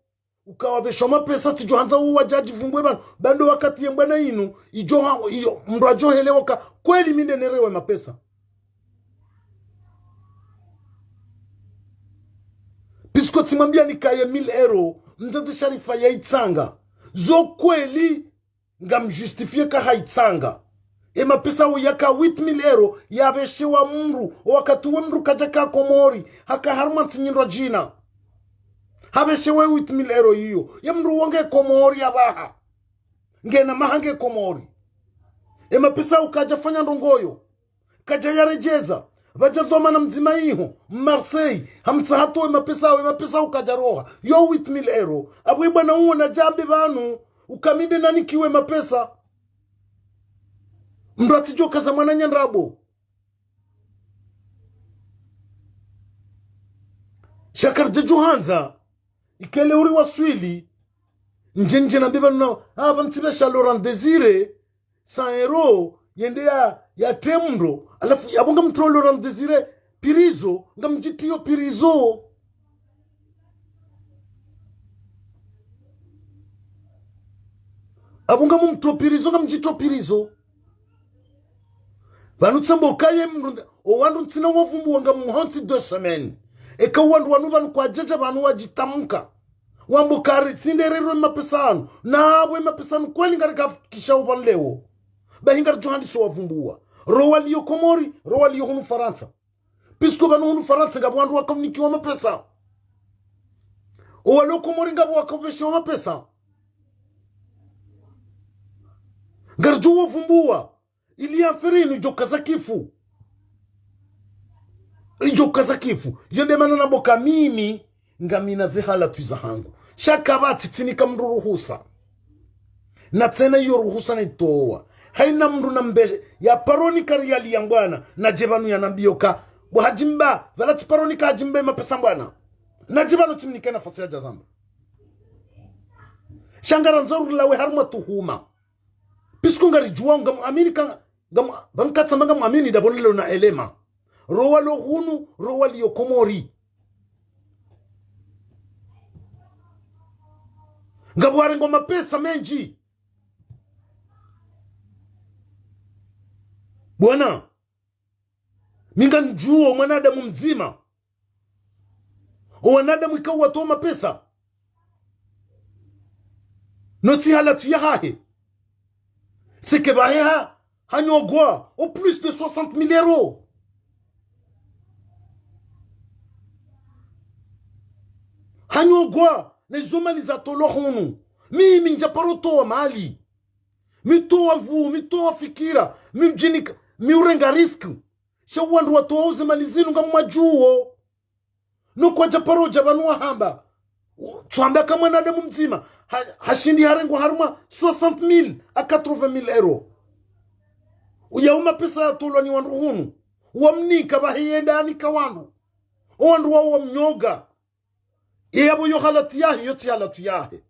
ukawabesho mapesa tijohanza uwa jaji fumbwe banu. Bando wakati yembwana inu, mrajo helewoka, kweli minde nerewe mapesa. Pisko timambia nikaye 1000 euro, mtati sharifa ya itsanga. Zo kweli, nga mjustifie ka haitsanga. Mapesa uyaka 8000 euro, yabeshewa mru, wakatuwe mru kajaka Komori, haka harmanti nyindwa jina. Habeshewe 8000 euro hiyo, ya mru wange Komori ya baha. Ngena mahange Komori. Mapesa ukajafanya ndongoyo, kajaya rejeza. Vaja dhoma na mzima iho, Marseille, hamtsahato mapesa ukajaroha. Yo 8000 euro, abuiba na uo na jambi vanu, ukamide nani kiwe mapesa. Mdo atijoka za mwana nyandrabo. Shakarja Johanza, ikele uri waswili, njenje na biba na, bantibesha Laurent Desire, 100 euro, yende ya temro, alafu yabunga mtro Laurent Desire Pirizo, nga mjitiyo Pirizo. Abunga mtro Pirizo, nga mjitiyo Pirizo. Banu tsambo kaye mrunda, o wandu ntina wafumbu wanga muhanti 2 semaines. Eka wandu wanu banu kwa jaja banu wajitamuka. Wambu kari, sinderero mapesanu. Na abwe mapesanu kweli ngarika kisha upan leo. Bahingar Johandi so wavumbua. Rowa liyo Komori, rowa liyo hunu Faransa. Pisko banu hunu Faransa ngabu wandu wakamniki wa mapesa. Owa liyo Komori ngabu wakaveshi wa mapesa. Ngarju wavumbua. Ili aferini joka kifu. Joka kifu. Yende manana boka mimi ngamina zehala tuiza hangu. Shakabati tinika mruruhusa. Na tena iyo ruhusa na itoa. Haina mru na mbeshe. Ya paroni kariyali ya mbwana. Na jebanu ya nambioka. Hajimba. Valati paroni ka hajimba mapesa mbwana. Na jebanu timnike na fasi ya jazamba. Shangara nzoru lawe haruma tuhuma. Pisku ngari juwa ngam amini kanga. Bankatsa manga amini da bonelo na elema. Rowa lo hunu, rowa liyo Komori. Ngabuare ngoma pesa menji. Bwana, minga njuo mwanadamu mzima. O wanadamu ikawa watoa mapesa. Noti hala tuyahahe. Seke baheha, hanyogwa, au plus de 60 000 euros. Hanyogwa, nezomali za tolohunu. Mimi njaparo toa mali. Mi toa vu, mi toa fikira. Mi mjinika, mi urenga risk. Shawandu watoa uze malizinu nga mwajuo. No kwa japaro jabanua hamba. Tuambia kama nadamu mzima. Hashindi harengu haruma 60 000 a 80 000 euros. Uyauma pesa ya tolo ni wandu hunu. Wamnika bahienda anika wandu. Wandu wa mnyoga. Yabo yo halati yahe, yoti halatu yahe.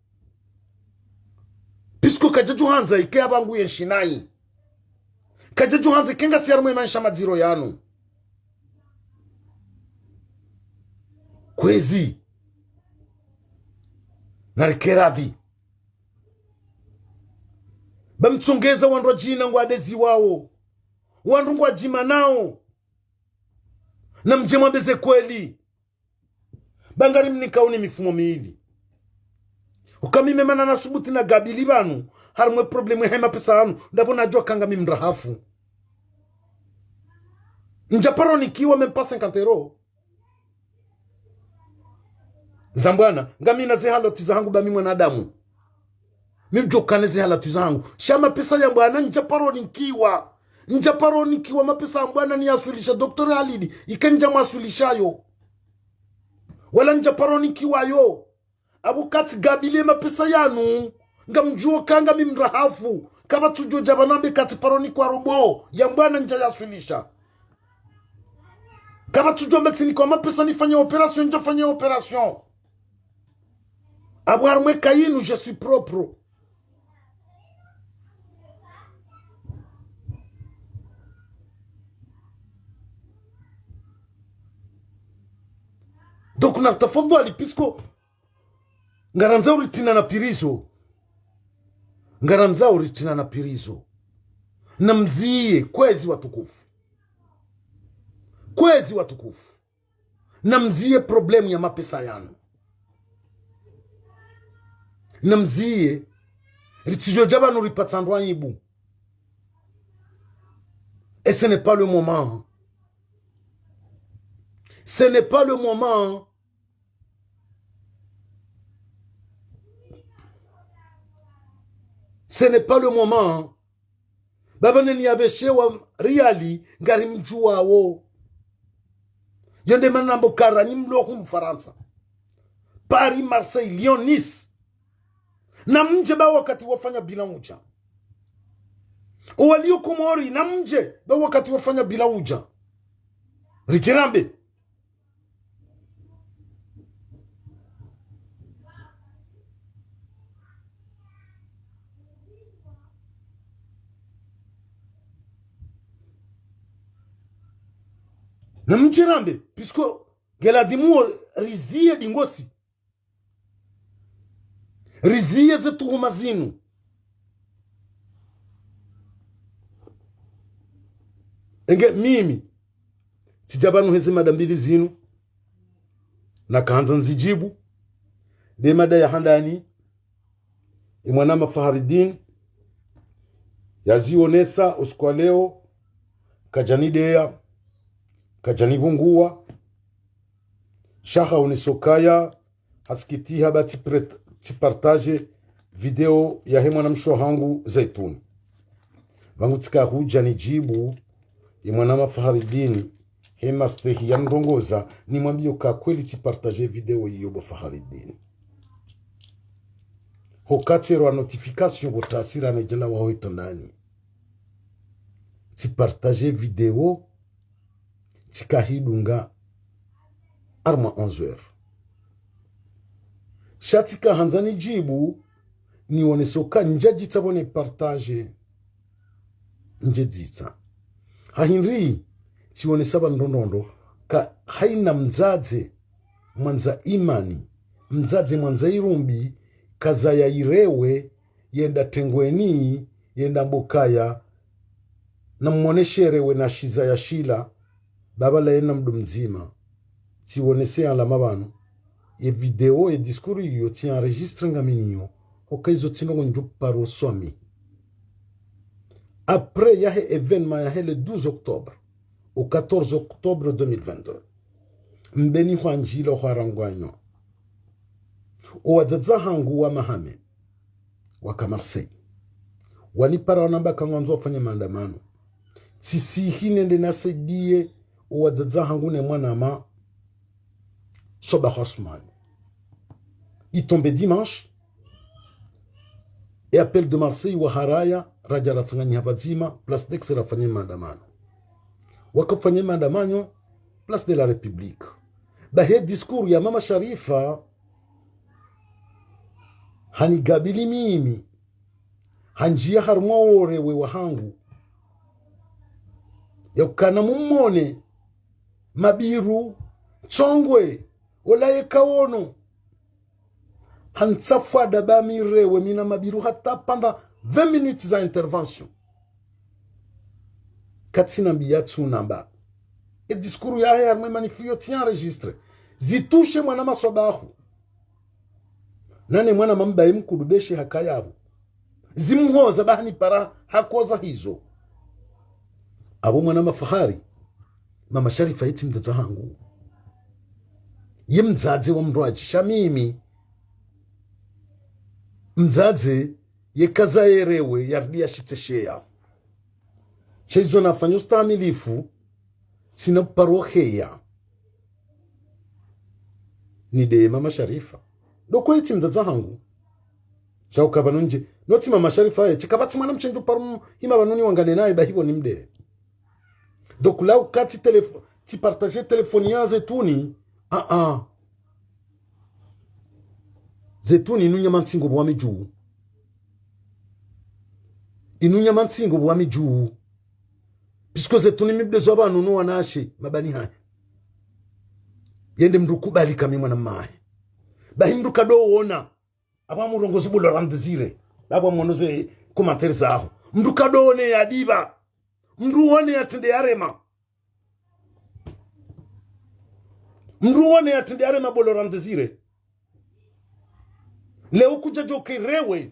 Pisko kajaju hanza ike abangu yenshinai. Kajaju hanza kenga siyarumu imanisha madiro yanu. Kwezi. Narikeravi. Bamtsongeza wandu wa jina ngwa adezi wao. Wandu ngwa jima nao. Na mjema beze kweli. Bangari mnikauni mifumo miili. Ukamime mana nasubuti na gabili banu. Harumwe problemu hema pesa anu. Ndabo najua kanga mimrahafu. Njaparo nikiwa mempasa 50 euro. Zambwana, ngamina zehala tuzahangu ba mimwe na damu. Mimjokane zehala tuzangu. Shama pesa ya mbwana njaparo nikiwa. Njaparo nikiwa mapesa mbwana ni asulisha Dr. Halidi. Ikenja masulishayo. Wala njaparo nikiwa yo. Abukati gabile mapesa yanu. Ngamjuo kanga mimrahafu. Kaba tujo jabanambe kati paroni kwa robo. Ya mbwana nja yasulisha. Kama tujombe tini kwa mapesa nifanya operation, njafanya operation. Avoir mwe kayinu, je suis propre. Donc nartafadhali pisko ngaranza uritina na pirizo. Ngaranza uritina na pirizo. Na mzie kwezi watukufu. Kwezi watukufu. Na mzie problemu ya mapesa yanu. Na mzie ritijojaba nuripatandwa ibu. Et ce n'est pas le moment. Ce n'est pas le moment. Ce n'est pas le moment. Baba neni abeshewa riali ngari mjua wo. Yonde manambo kara ni mloku Mfaransa. Paris, Marseille, Lyon, Nice. Na mje ba wakati wafanya bila uja. Uwalio kumori na mje ba wakati wafanya bila uja. Richirambe. Na mjirambe, pisko geladimu rizie dingosi. Rizie zetu mazinu. Enge mimi sijabanu hezi madambili zinu. Na kaanza nzijibu. De mada ya handani. Imwanama Faharidin. Yazionesa usikwa leo. Kajanidea. Kajanibungua. Shaka unisokaya. Haskiti haba tipartage video ya hemwana msho hangu Zaituni. Vangu tika huja nijibu. Imwanama Faharidin. Hema stehi ya ndongoza. Ni mwambio ka kweli tipartage video yobo Faharidin. Hokatero wa notification botasira na jela wa hoitandani. Tipartage video. Tikahidunga arma 11h. Shatika hanzani jibu ni wonesoka njajita bone partage njedzita. Hahinri ti wonesaba ndondondo ka haina mzaze mwanza imani mzaze mwanza irumbi kaza ya irewe yenda tengweni yenda mbokaya na mwonesherewe na shiza ya shila baba la yena mdu mzima ti wonese ala mabano ye video e diskuru yo ti enregistre ngaminyo okaizo tinongo njuparo swami. Après yahe événement yahe le 12 octobre au 14 octobre 2022 mbeni hwanjilo hwarangwanyo owadza hangu wa mahame waka Marseille wanipara wanamba kangwanzo wafanya maandamano tisi hinende nasaidie owadza hangu ne mwanama Soba Osman. Il tombait dimanche et appel de Marseille wa haraya raja la tsangani habazima place d'Aix rafanye maandamano wakafanya maandamano place de la République. Bahe discours ya mama Sharifa hanigabili mimi hanjia harumwa orewe wahangu yakana mumone mabiru chongwe olaye kawono hansafa daba mirewe mina mabiru hata pendant 20 minutes za intervention katina mbiyatsu namba et discours ya hayar manifio tien enregistre zitushe mwana masobahu nane mwana mambaye mkudubeshe hakayabu zimhoza bahani para hakoza hizo abo mwana mafahari mama Sharifa iti mdaza hangu ye mzaze wa mrwaji shamimi mzaze ye kaza erewe yardia shiteshea shaizo nafanyo stamilifu sina paroheya ni de mama Sharifa doko iti mdaza hangu shauka banunje noti mama Sharifa ye chikabati mwana mchenju parumu hima banuni wangane nae bahibo ni mde doku lau kati telefon ti partager telefoni ya Zetuni. Zetuni inunya mansingo bwami juu. Inunya mansingo bwami juu. Pisko Zetuni mibdezo abantu no wanashe mabani haya. Yende mdukubali kami mwana mae. Bahi mduka do ona. Aba murongozi bulo ramdezire. Aba mwonoze komantere zaho. Mduka do one ya diba. Mdu one ya tende arema. Mdu one ya tende arema bulo ramdezire. Leo kuja joke rewe.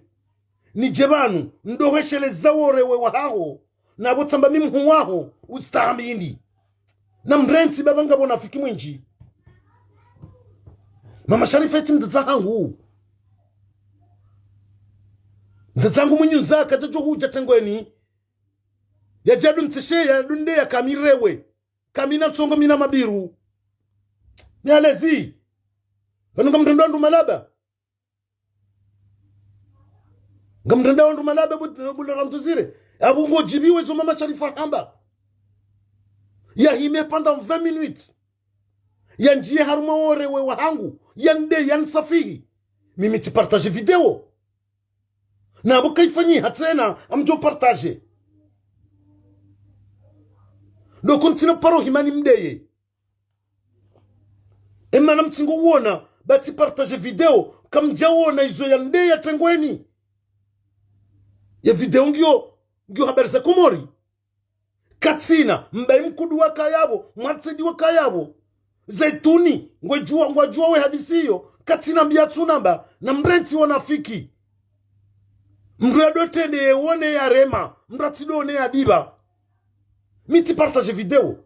Ni jebanu. Ndoheshele zaworewe wahaho. Na botamba mimu waho. Ustahambi indi. Na mrensi babanga bona fiki mwenji. Mama Sharifa eti mtazangu. Mtazangu mwenyuza kajajo huja tengweni. Ya jadu mteshe ya dunde ya kamirewe. Kamina tsongo mina mabiru. Ni alezi. Wanu ngamtenda wandu malaba. Ngamtenda wandu malaba bula ramtuzire. Abu ngo jibiwe zo Mama Sharifa hamba. Ya hime pendant 20 minutes. Yanjie haruma orewe wahangu. Yande yansafihi. Mimi ti partage video. Na abo kaifanyi hatsena amjo partage. Do kontina paro himani mdeye. Ema na mtingo uona bati partage video kamja uona izo yande ya tengweni. Ya video ngyo habari za kumori. Katsina mbai mkudu waka yabo, mwatsedi waka yabo. Zetuni ngwajua we hadisiyo katina mbiatu namba na mrenti wanafiki mdu ya dote ne wone ya rema mratido ne ya diba miti partage video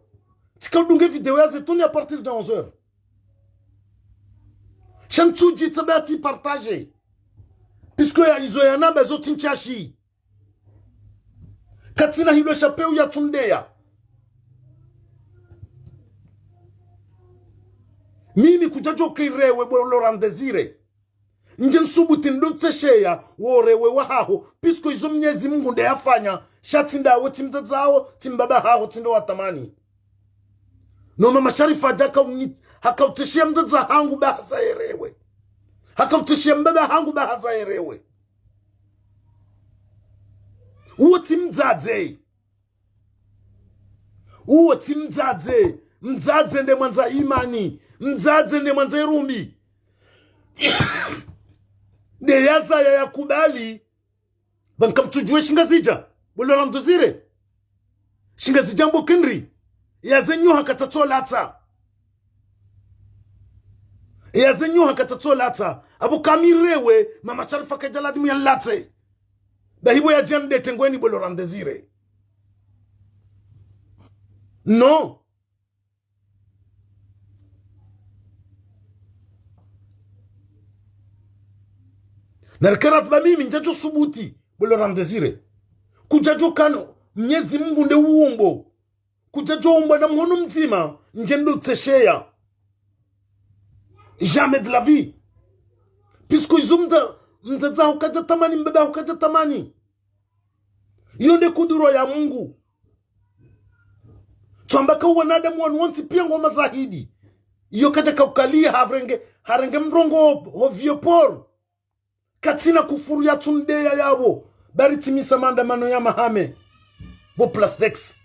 tika udunge video ya Zetuni a partir de 11h shantuji tabati partage pisko ya izo ya namba zote nchashi katina hilo shapeu ya tundeya. Mimi kujajo kirewe bolo randezire. Nje nsubuti ndutesheya worewe wahaho. Pisko izo Mwenyezi Mungu nde yafanya. Shatinda we timtazao timbaba haho tindo watamani. No Mama Sharifa haka uteshia mtaza hangu bahasa erewe. Haka uteshia mbaba hangu bahasa erewe. Uo timzaze. Uo timzaze. Mzaze nde mwanza imani. Mzaze nde mwanza irumbi. De yaza ya yakubali. Bankamtujue shingazija. Bolo ramduzire. Shingazija mbo kinri. Yazenyo hakatatola hata. Yazenyo hakatatola hata. Abu kamirewe. Mama Sharifa kajaladimu ya late. Bahibo ya jande tengweni bolo ramduzire. No. Narikarat ba mimi njajo subuti bolo ramdezire. Kujajo kano Mwenyezi Mungu nde uumbo. Kujajo umba na mhono mzima njendo tesheya. Jamais de la vie. Pisko izumda mtaza hukaja tamani mbeba hukaja tamani. Yonde kuduro ya Mungu. Tuambaka wanadamu wanuansi pia ngoma zahidi. Iyo kaja kaukalia harenge mrongo hovyo por. Katina kufuru ya tundeya yabo. Bari timisa maandamano ya mahame. Bo plastex.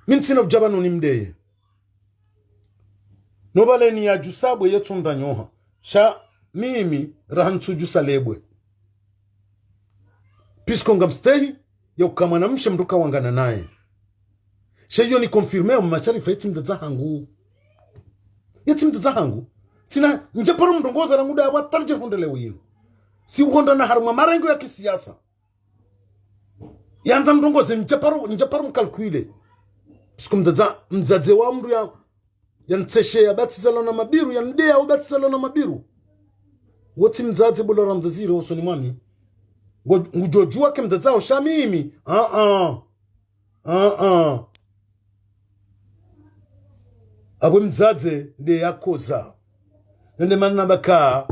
Mintina ujabano ni mdeye. Nobale ni ya jusabwe ya tunda nyoha. Sha mimi rahantu jusalebwe. Pisko ngamstehi ya ukamana mshe mruka wangana nae. Sha hiyo ni konfirmea Mama Sharifa yeti mdaza hangu. Yeti mdaza hangu. Tina njeparo mdongoza ranguda ya watarje hondele wino. Si ukonda na haruma marengo ya kisiasa. Yanza mdongoza njeparo mkalkuile. Siku mzaze wa mru ya nteshe ya bati salona mabiru. Ya ndea wa bati salona mabiru. Woti mzaze bula ramdazire oso ni mwami. Ngujojua ke mzaze wa shamimi. Abwe mzaze nde ya koza. Nende manna baka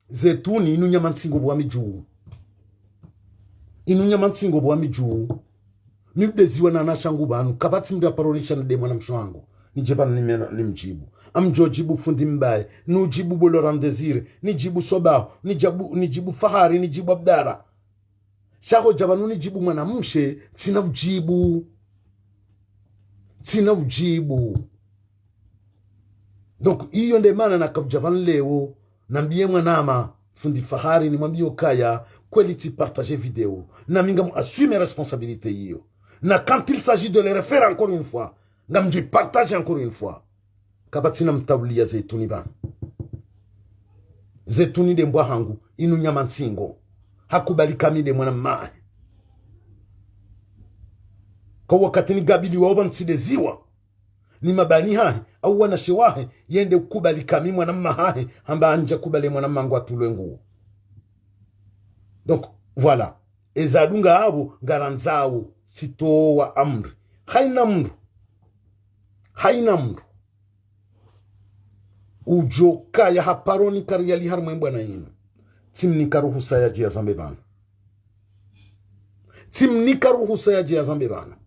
Zetuni inunya mansingo bwami juu. Inunya mansingo bwami juu. mibdeziwa na nashangu banu kabati mda parorisha na demo na mshwangu nijebana ni mjibu amjojibu fundi mbaye nujibu boloran desire nijibu sobaho nijibu fahari nijibu abdara shako jabanu nijibu mwanamshe sina ujibu donc iyo nde maana nakabjavan leo nambie mwanama fundi fahari ni mwambie kaya kweli ti partager vidéo na minga assume responsabilité hiyo na quand il s'agit de les refaire encore une fois ngam du partage encore une fois kabatina mtaulia zetuni bana zetuni de mbwa hangu inu nyama nsingo hakubali kamide mwana mae kwa wakati ni gabili waoba nsideziwa ni mabani hahe au wana shewahe yende kubali kami mwana mahahe hamba anja kubali mwana mangu atulwengu. Donc voilà, ezadunga abo garanzao sito wa amri haina mru ujoka ya haparoni kariyali harma mbwana yinu timnika ruhusa ya jia zambe bana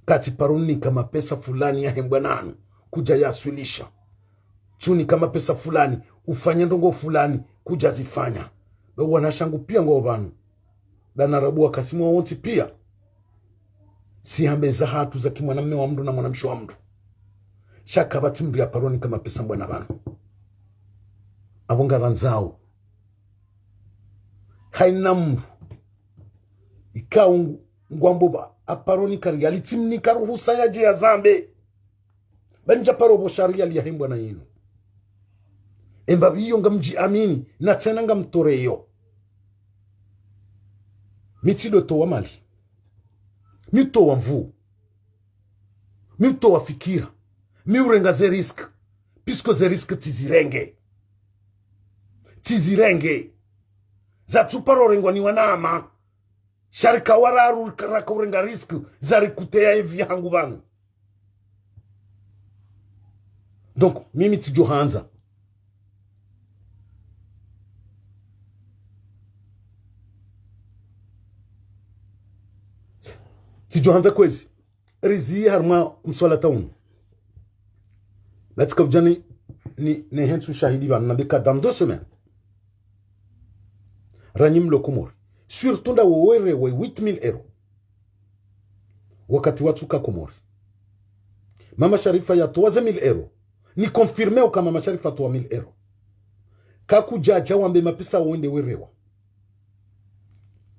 kati paroni kama pesa fulani ya hembwananu kuja yasulisha chuni kama pesa fulani ufanya ndongo fulani kuja zifanya wanashangu pia ngo banu banarabu wakasimu wa wonti pia si hambeza hatu za kimwanamme wa mdu na mwanamsho wa mdu shaka batimbi ya paroni kama pesa mbwana banu abonga ranzao haina mdu ikao ngwamboba aparoni kariali timni karuhusa ya jia zambe banja parobo sharia liya hembwana yinu embabi hiyo ngamji amini na tena ngamtoreyo mitido towa mali mito wa mvu mito wa fikira miurenga ze risk pisko ze risk tizirenge za tuparo rengwa ni wanama sharika wararu raka urenga risk zari kutea evi hangu vanu. Donc mimi tijohanza kwezi rizi harma mswala taun latika vjani ni hensu shahidi van nabika dans 2 semaines ranyim lokumori surtout nda wowere we 8000 euro wakati watuka kumori mama sharifa ya 3000 euro ni confirme kama mama sharifa 3000 euro kaku jaja wambe mapisa wende werewa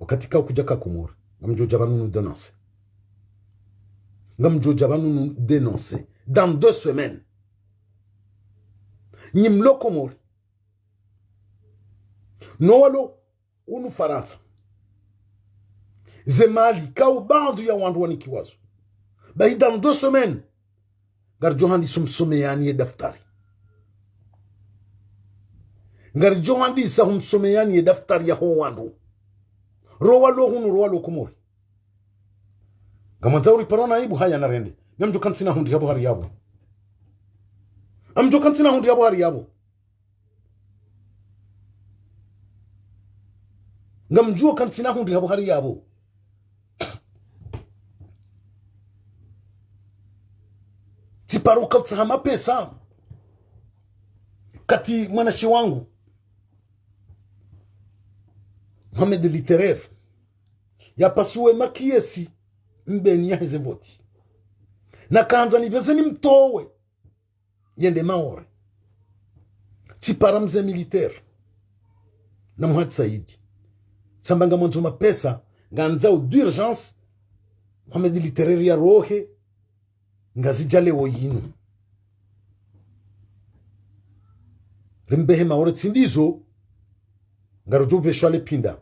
wakati kakuja kakumori ngamjoja banunu dénoncer dans 2 semaines nyimlo komori nowalo unu faransa zemali kau bandu ya wandu wanikiwazo bahi dans 2 semaines garjohandi sumsomeyani daftari garjohandi sumsomeyani daftari ya ho wandu rowalo komori gamanzauri parona ibu haya na rende namjo kansina hundi habo hari yabo amjo kansina hundi habo hari yabo ngamjo kansina hundi habo hari yabo tiparuka tsama pesa kati mwanashi wangu Mohamed literaire ya pasuwe makiesi mbeni ya heze voti na kanza ni bezeni mtowe yende maore tipara mze militaire na Muhad Saidi sambanga mwanzo mapesa nganzao d'urgence Mohamed literaire ya rohe ngazijale woyinu rimbehe maore tsindizo ngarujuve shale pinda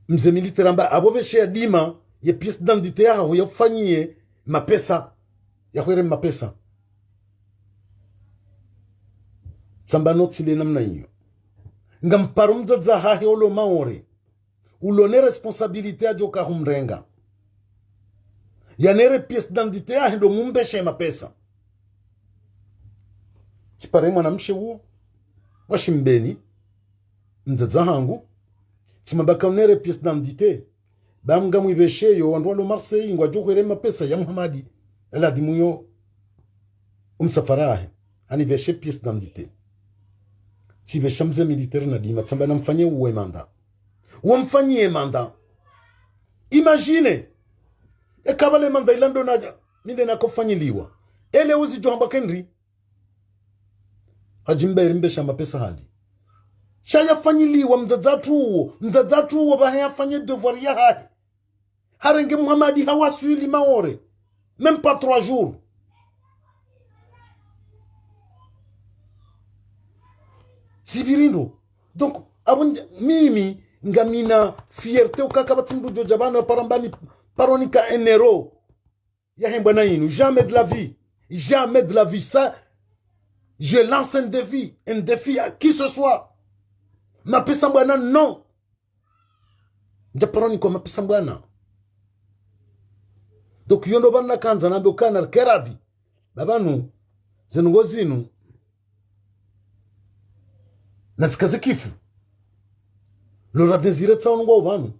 mze militaire amba abobeshe ya dima ye pièce d'identité yaho yafanyie mapesa yakwere mapesa samba notile namna hiyo ngamparumza za hahe olo maore ulone responsabilité ya joka humrenga yanere pièce d'identité yahe ndo mumbeshe mapesa tipare mwana mshe huo washimbeni mzaza hangu Timabaka unere pièce d'identité. Bamga mwibeshe yo wandu walo Marseille ngwa jukwere mapesa ya Muhammadi. Ela dimuyo umsafarahe. Ani beshe pièce d'identité. Si beshe mze militaire na di matsamba na mfanye uwe manda. Wamfanyie manda. Imagine. E kabale manda ilando na minde na kufanyiliwa. Ele uzi johamba kenri. Hajimba irimbesha mapesa hali. Shaya fanyiliwa mzadzatu uo bahaya fanye devoir ya hai. Harenge Muhammadi hawasuili maore. Même pas 3 jours. Sibirindo. Donc, mimi ngamina fierté ukakabati mrujo jabana parambani paronika enero. Ya hembana inu. Jamais de la vie. Jamais de la vie. Ça, je lance un défi à qui ce soit. Mapesa mbwana non. Njaparoni kwa mapesa mbwana. Donc yondo bana kanza na dokana keravi. Babanu zenungo zinu. Nazikaze kifu. Laurent Désiré tsaungo banu.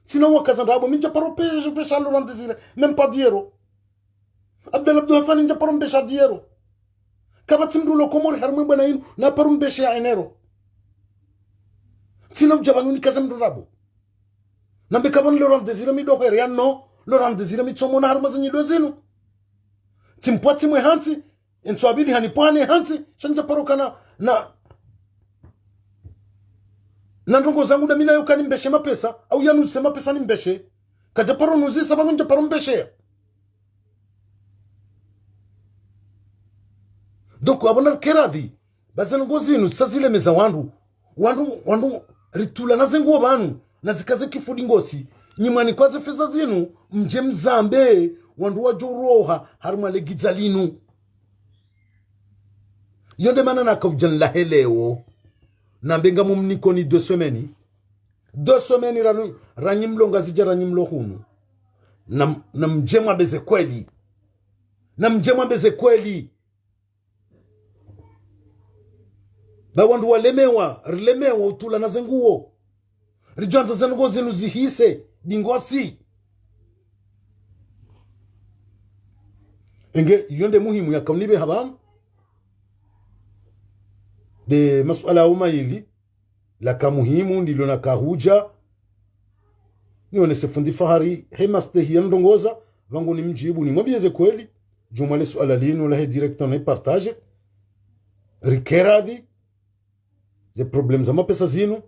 Sinon wakaza ndabo minja parope je pesha Laurent Désiré même pas diero. Abdel Abdou Hassan nja parum besha diero. Kabatsimdu lokomori harmu bana inu na parum besha enero. Sinon jabanu ni kazamdu rabo. Nambe kabon Laurent Désiré mi dohere ya no. Laurent Désiré mi tsomo na harma zinyi dozinu. Timpwati mwe hansi. Entwabidi hanipwane hansi. Shanja paruka na ndongo zangu na mina yuka nimbeshe mapesa. Au yanu se mapesa nimbeshe. Kaja paro nuzi sabangu nja paro mbeshe. Doko abona keradi. Bazenu gozinu sazile meza wandu. Wandu ritula na zengu wabanu. Na zikaze kifudi ngosi. Nyimani kwaze feza zinu. Mje mzambe. Wandu wajoroha. Haruma legizalinu. Yonde mana na kavjan laheleo. Nambenga mumniko ni 2 semaines. 2 semaines ranyimlo ngazija ranyimlo hunu. Na mjemwa beze kweli. Na mjemwa beze kweli. Ba wandu rilemewa utula na zenguo. Rijanza zenguo zinu zihise. Dingosi. Enge yonde muhimu ya kaunibe habamu. De masuala umaili. Laka muhimu ndilo na kahuja. Nione sefundi fahari. Hema stehi ya ndongoza. Vangu ni mjibu ni mwabieze kweli. Jumale suala linu lahe directa na partage. Rikeradi. Ze problem za mapesa zinu.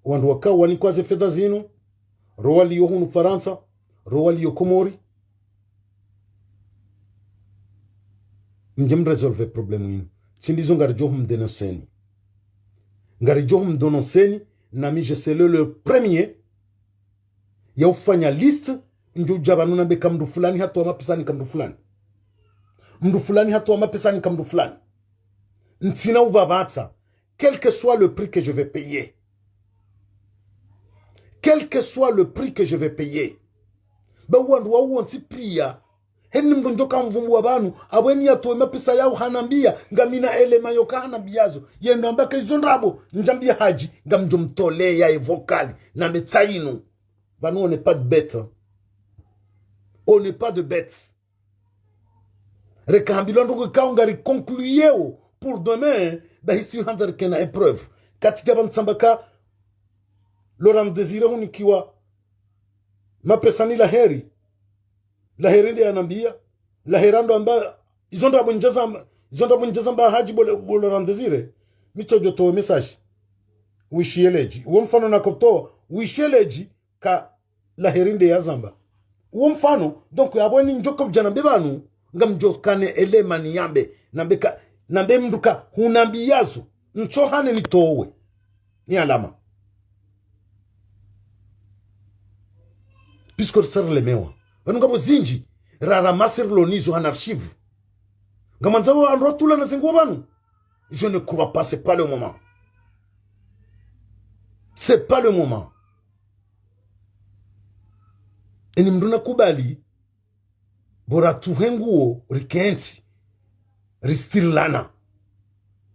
Wandu waka wani kwa ze fedha zinu. Roa liyo hunu Faransa. Roa liyo Komori. Mjem resolve problemu inu. Sindizo ngarijohum denonseni. Ngarijohum denonseni. Nami je sais le premier. Ya ufanya liste. Njo jabanu na beka mdu fulani hatu wa mapesani kamdu fulani. Mdu fulani hatu wa mapesani kamdu fulani. Ntina ubabata. Quel que soit le prix que je vais payer. Quel que soit le prix que je vais payer. Ba wandu wa uonti priya. Heni mdu njoka mvumbu wa banu. Aweni ya tuwe mapisa yao hanambia. Ngamina elema yoka hanambiazo. Yendo ambaka izonrabo. Njambia haji. Ngamjo mtole ya evokali. Na metsainu. Banu on n'est pas de bête. On n'est pas de bête. Rekambilo ndugu kaungari concluyeo. Pour demain. Bahisi hanzari kena épreuve. Katika mtsambaka. Laurent Désiré hunikiwa. Mapesani la heri. La herende anambia. La herando amba. Izonda mwenjeza mba haji Laurent Désiré. Micho joto message. Wishieleji. Uo mfano na kotoa. Wishieleji ka la herende ya zamba. Uo mfano. Donc abweni njoko vijana mbebanu. Nga mjokane elema ni yambe. Nambe mduka hunambiazo. Nchohane ni towe. Ni alama. Puisque sar lemewa. Wanungabo zinji. Rara masir lonizo en archive. Gamanzawo anrotula na zenguwa banu. Je ne crois pas, c'est pas le moment. C'est pas le moment. Eni mduna kubali. Bora tuhenguo rikensi. Ristilana.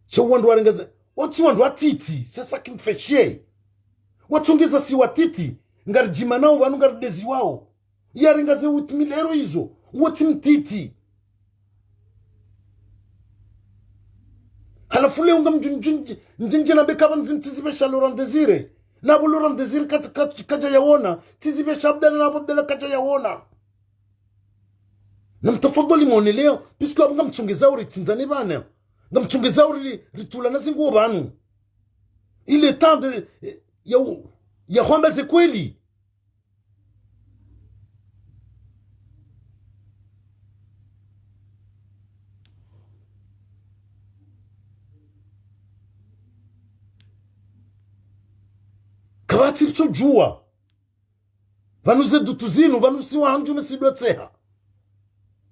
Che wandu warengaze. Oti wandu watiti. C'est ça qui me fait chier. Wachongeza si watiti ngarjima nao banu ngardezi wao yaringaze 8,000 euro hizo wati mtiti. Halafu leo njinje na beka banzi tizibesha Laurent Desire nabo Laurent Desire kaja yaona tizibesha Abdalla nabo Abdalla kaja yaona na mtafadhali muone leo pisiko abanga mchongeza uri tinzani bana ngamchongeza uri ritula nazinguo banu ile temps de ya kwamba ze kweli. Kawati rito jua vanu zedu tuzinu vanu siwa hanju mesido tseha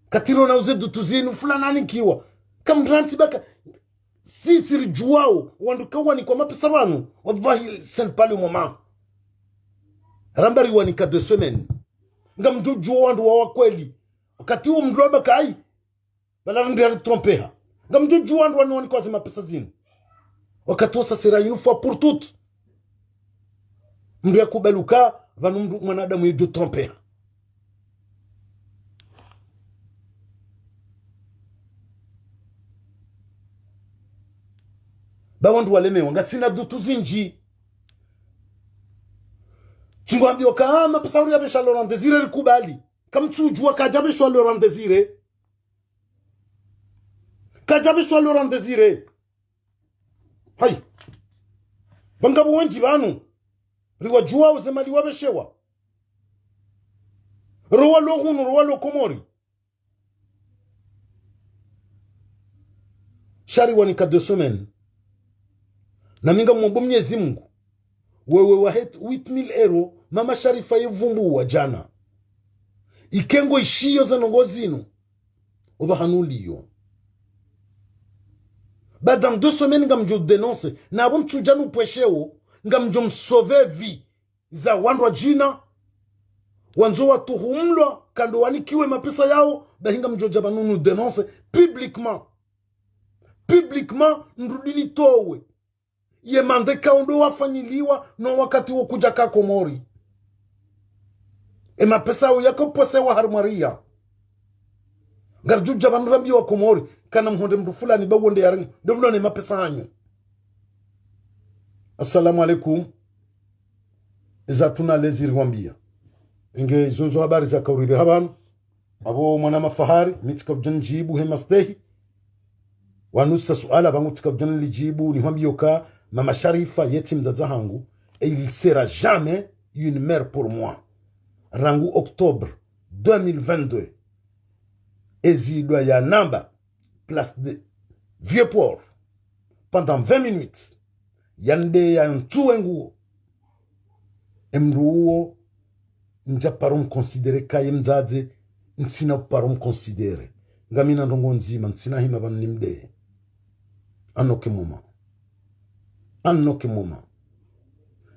katiro na uzedu tuzinu fulana kiwa kamdranti baka sisi rijuao wandukawa ni kwa mapesa vanu wallahi sen pale moma rambari wani ka 2 semaines ngamjujua wandu wa kweli wakati huo mdroba kai bala ndia trompeha ngamjujua wandu wani kwa zima pesa zinu wakati huo sasa une fois pour toutes mdu ya kubaluka vanu mdu mwanadamu yedu trompeha. Bawandu walemewa nga sina dutu zinji chingwambi wakama pesa uri yabesha Laurent Desire rikubali kamchujua kajabeshwa Laurent Desire Laurent Desire hai bangabu wenji banu riwajua uzemali wabeshewa rowa lohunu rowa lokomori shari wanika 2 semaines na minga mwombo Mwenyezi Mungu wewe wahet 8,000 euro mama Sharifa yevumbu wa jana ikengo ishiyo za nongozinu obahanuliyo badan 2 semaines ngamjo denonce na abon tujanu pwesheo ngamjo msove vi za wandu wa jina wanzo watuhumlwa kando wanikiwe mapesa yao bahinga mjoja banunu denonce publiquement nrudini towe ye mande kaundo wafanyiliwa no wakati wo kuja ka Komori mapesa yako pose wa harmaria ngarjuja banrambi wa Komori kana mhonde mtu fulani bawonde yarangi ndomlo ne mapesa hanyu. Assalamu alaikum izatuna leziri wambia inge zonzo habari za kauribe habanu abo mwana mafahari mitika ujanjibu hemastehi wanusa suala bangu tika ujanlijibu ni wambioka Mama Sharifa yetim da zahangu et il sera jamais une mère pour moi. Rangu octobre 2022 Ezidwa ya namba place de Vieux-Port pendant 20 minutes yande ya ntuwengu emruo nja parum considere kaye mzaze nsina parum considere ngamina ndongo nzima nsina hima banimde anoke moma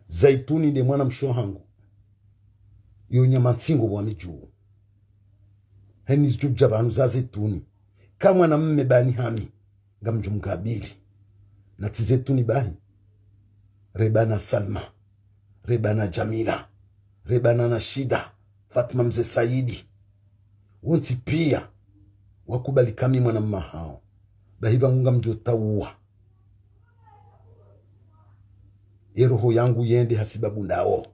zaituni de mwana msho hangu yo nyamansingo bwani juu heniz jubja banu za zaituni kama na mme bani hami ngamjumkabili na tizetuni bahi rebana Salma rebana Jamila rebana Nashida Fatima mze Saidi wonti pia wakubali kami mwana mmahao bahiba munga mjotaua eroho yangu yende hasibabu ndao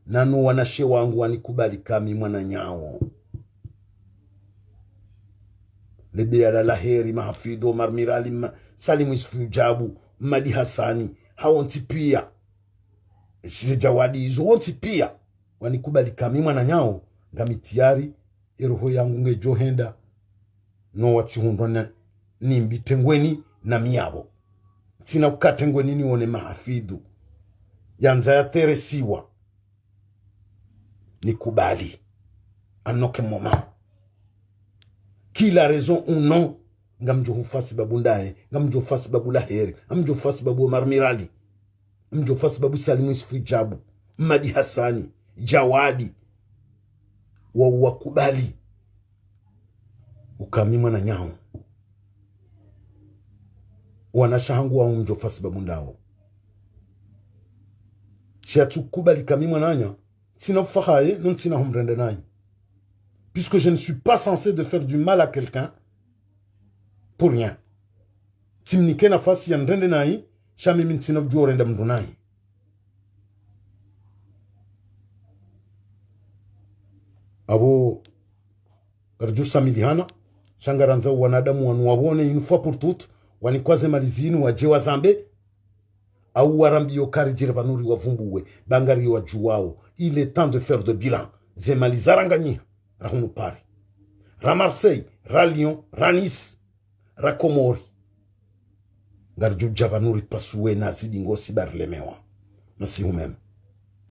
nanu wanashe wangu wanikubali kami mwana nyao lebe ala laheri mahafidho marmirali Salimu Yusufu Jabu Madi Hasani hawonti pia Jawadi hizo wonti pia wanikubali kami mwana nyao ngamitiari eroho yangu ngejohenda no watihundwa nimbi tengweni na miabo tina ukatengweni nione mahafidhu yanza ya teresiwa nikubali anoke moma kila raison ou non ngamjo hufasi babu ndaye ngamjo fasi babu laheri ngamjo fasi babu marmirali ngamjo fasi babu Salimu Yusufu Jabu Madi Hasani Jawadi wa wakubali ukamimwa na nyao wanashahangu wa mjo fasi babu ndao Chiatukubali kamimwa nanya. Sina fahaye, non sina humrende nanya. Puisque je ne suis pas censé de faire du mal à quelqu'un pour rien. Timnike na fasi ya ndrende nai, shami min sina juorenda mdunai. Abo Garju Samilihana shangaranza wanadamu wanuwabone une fois pour toutes wanikwaze malizini wajewa zambe au warambio kari jirvanuri wavumbuwe bangari wajuwao. Il est temps de faire de bilan. Zemalizaranganya rahunu pari ra Marseille, ra Lyon, ra Nice, ra Komori. Garju javanuri pasuwe nazidi ngosi barlemewa. Nasi humem.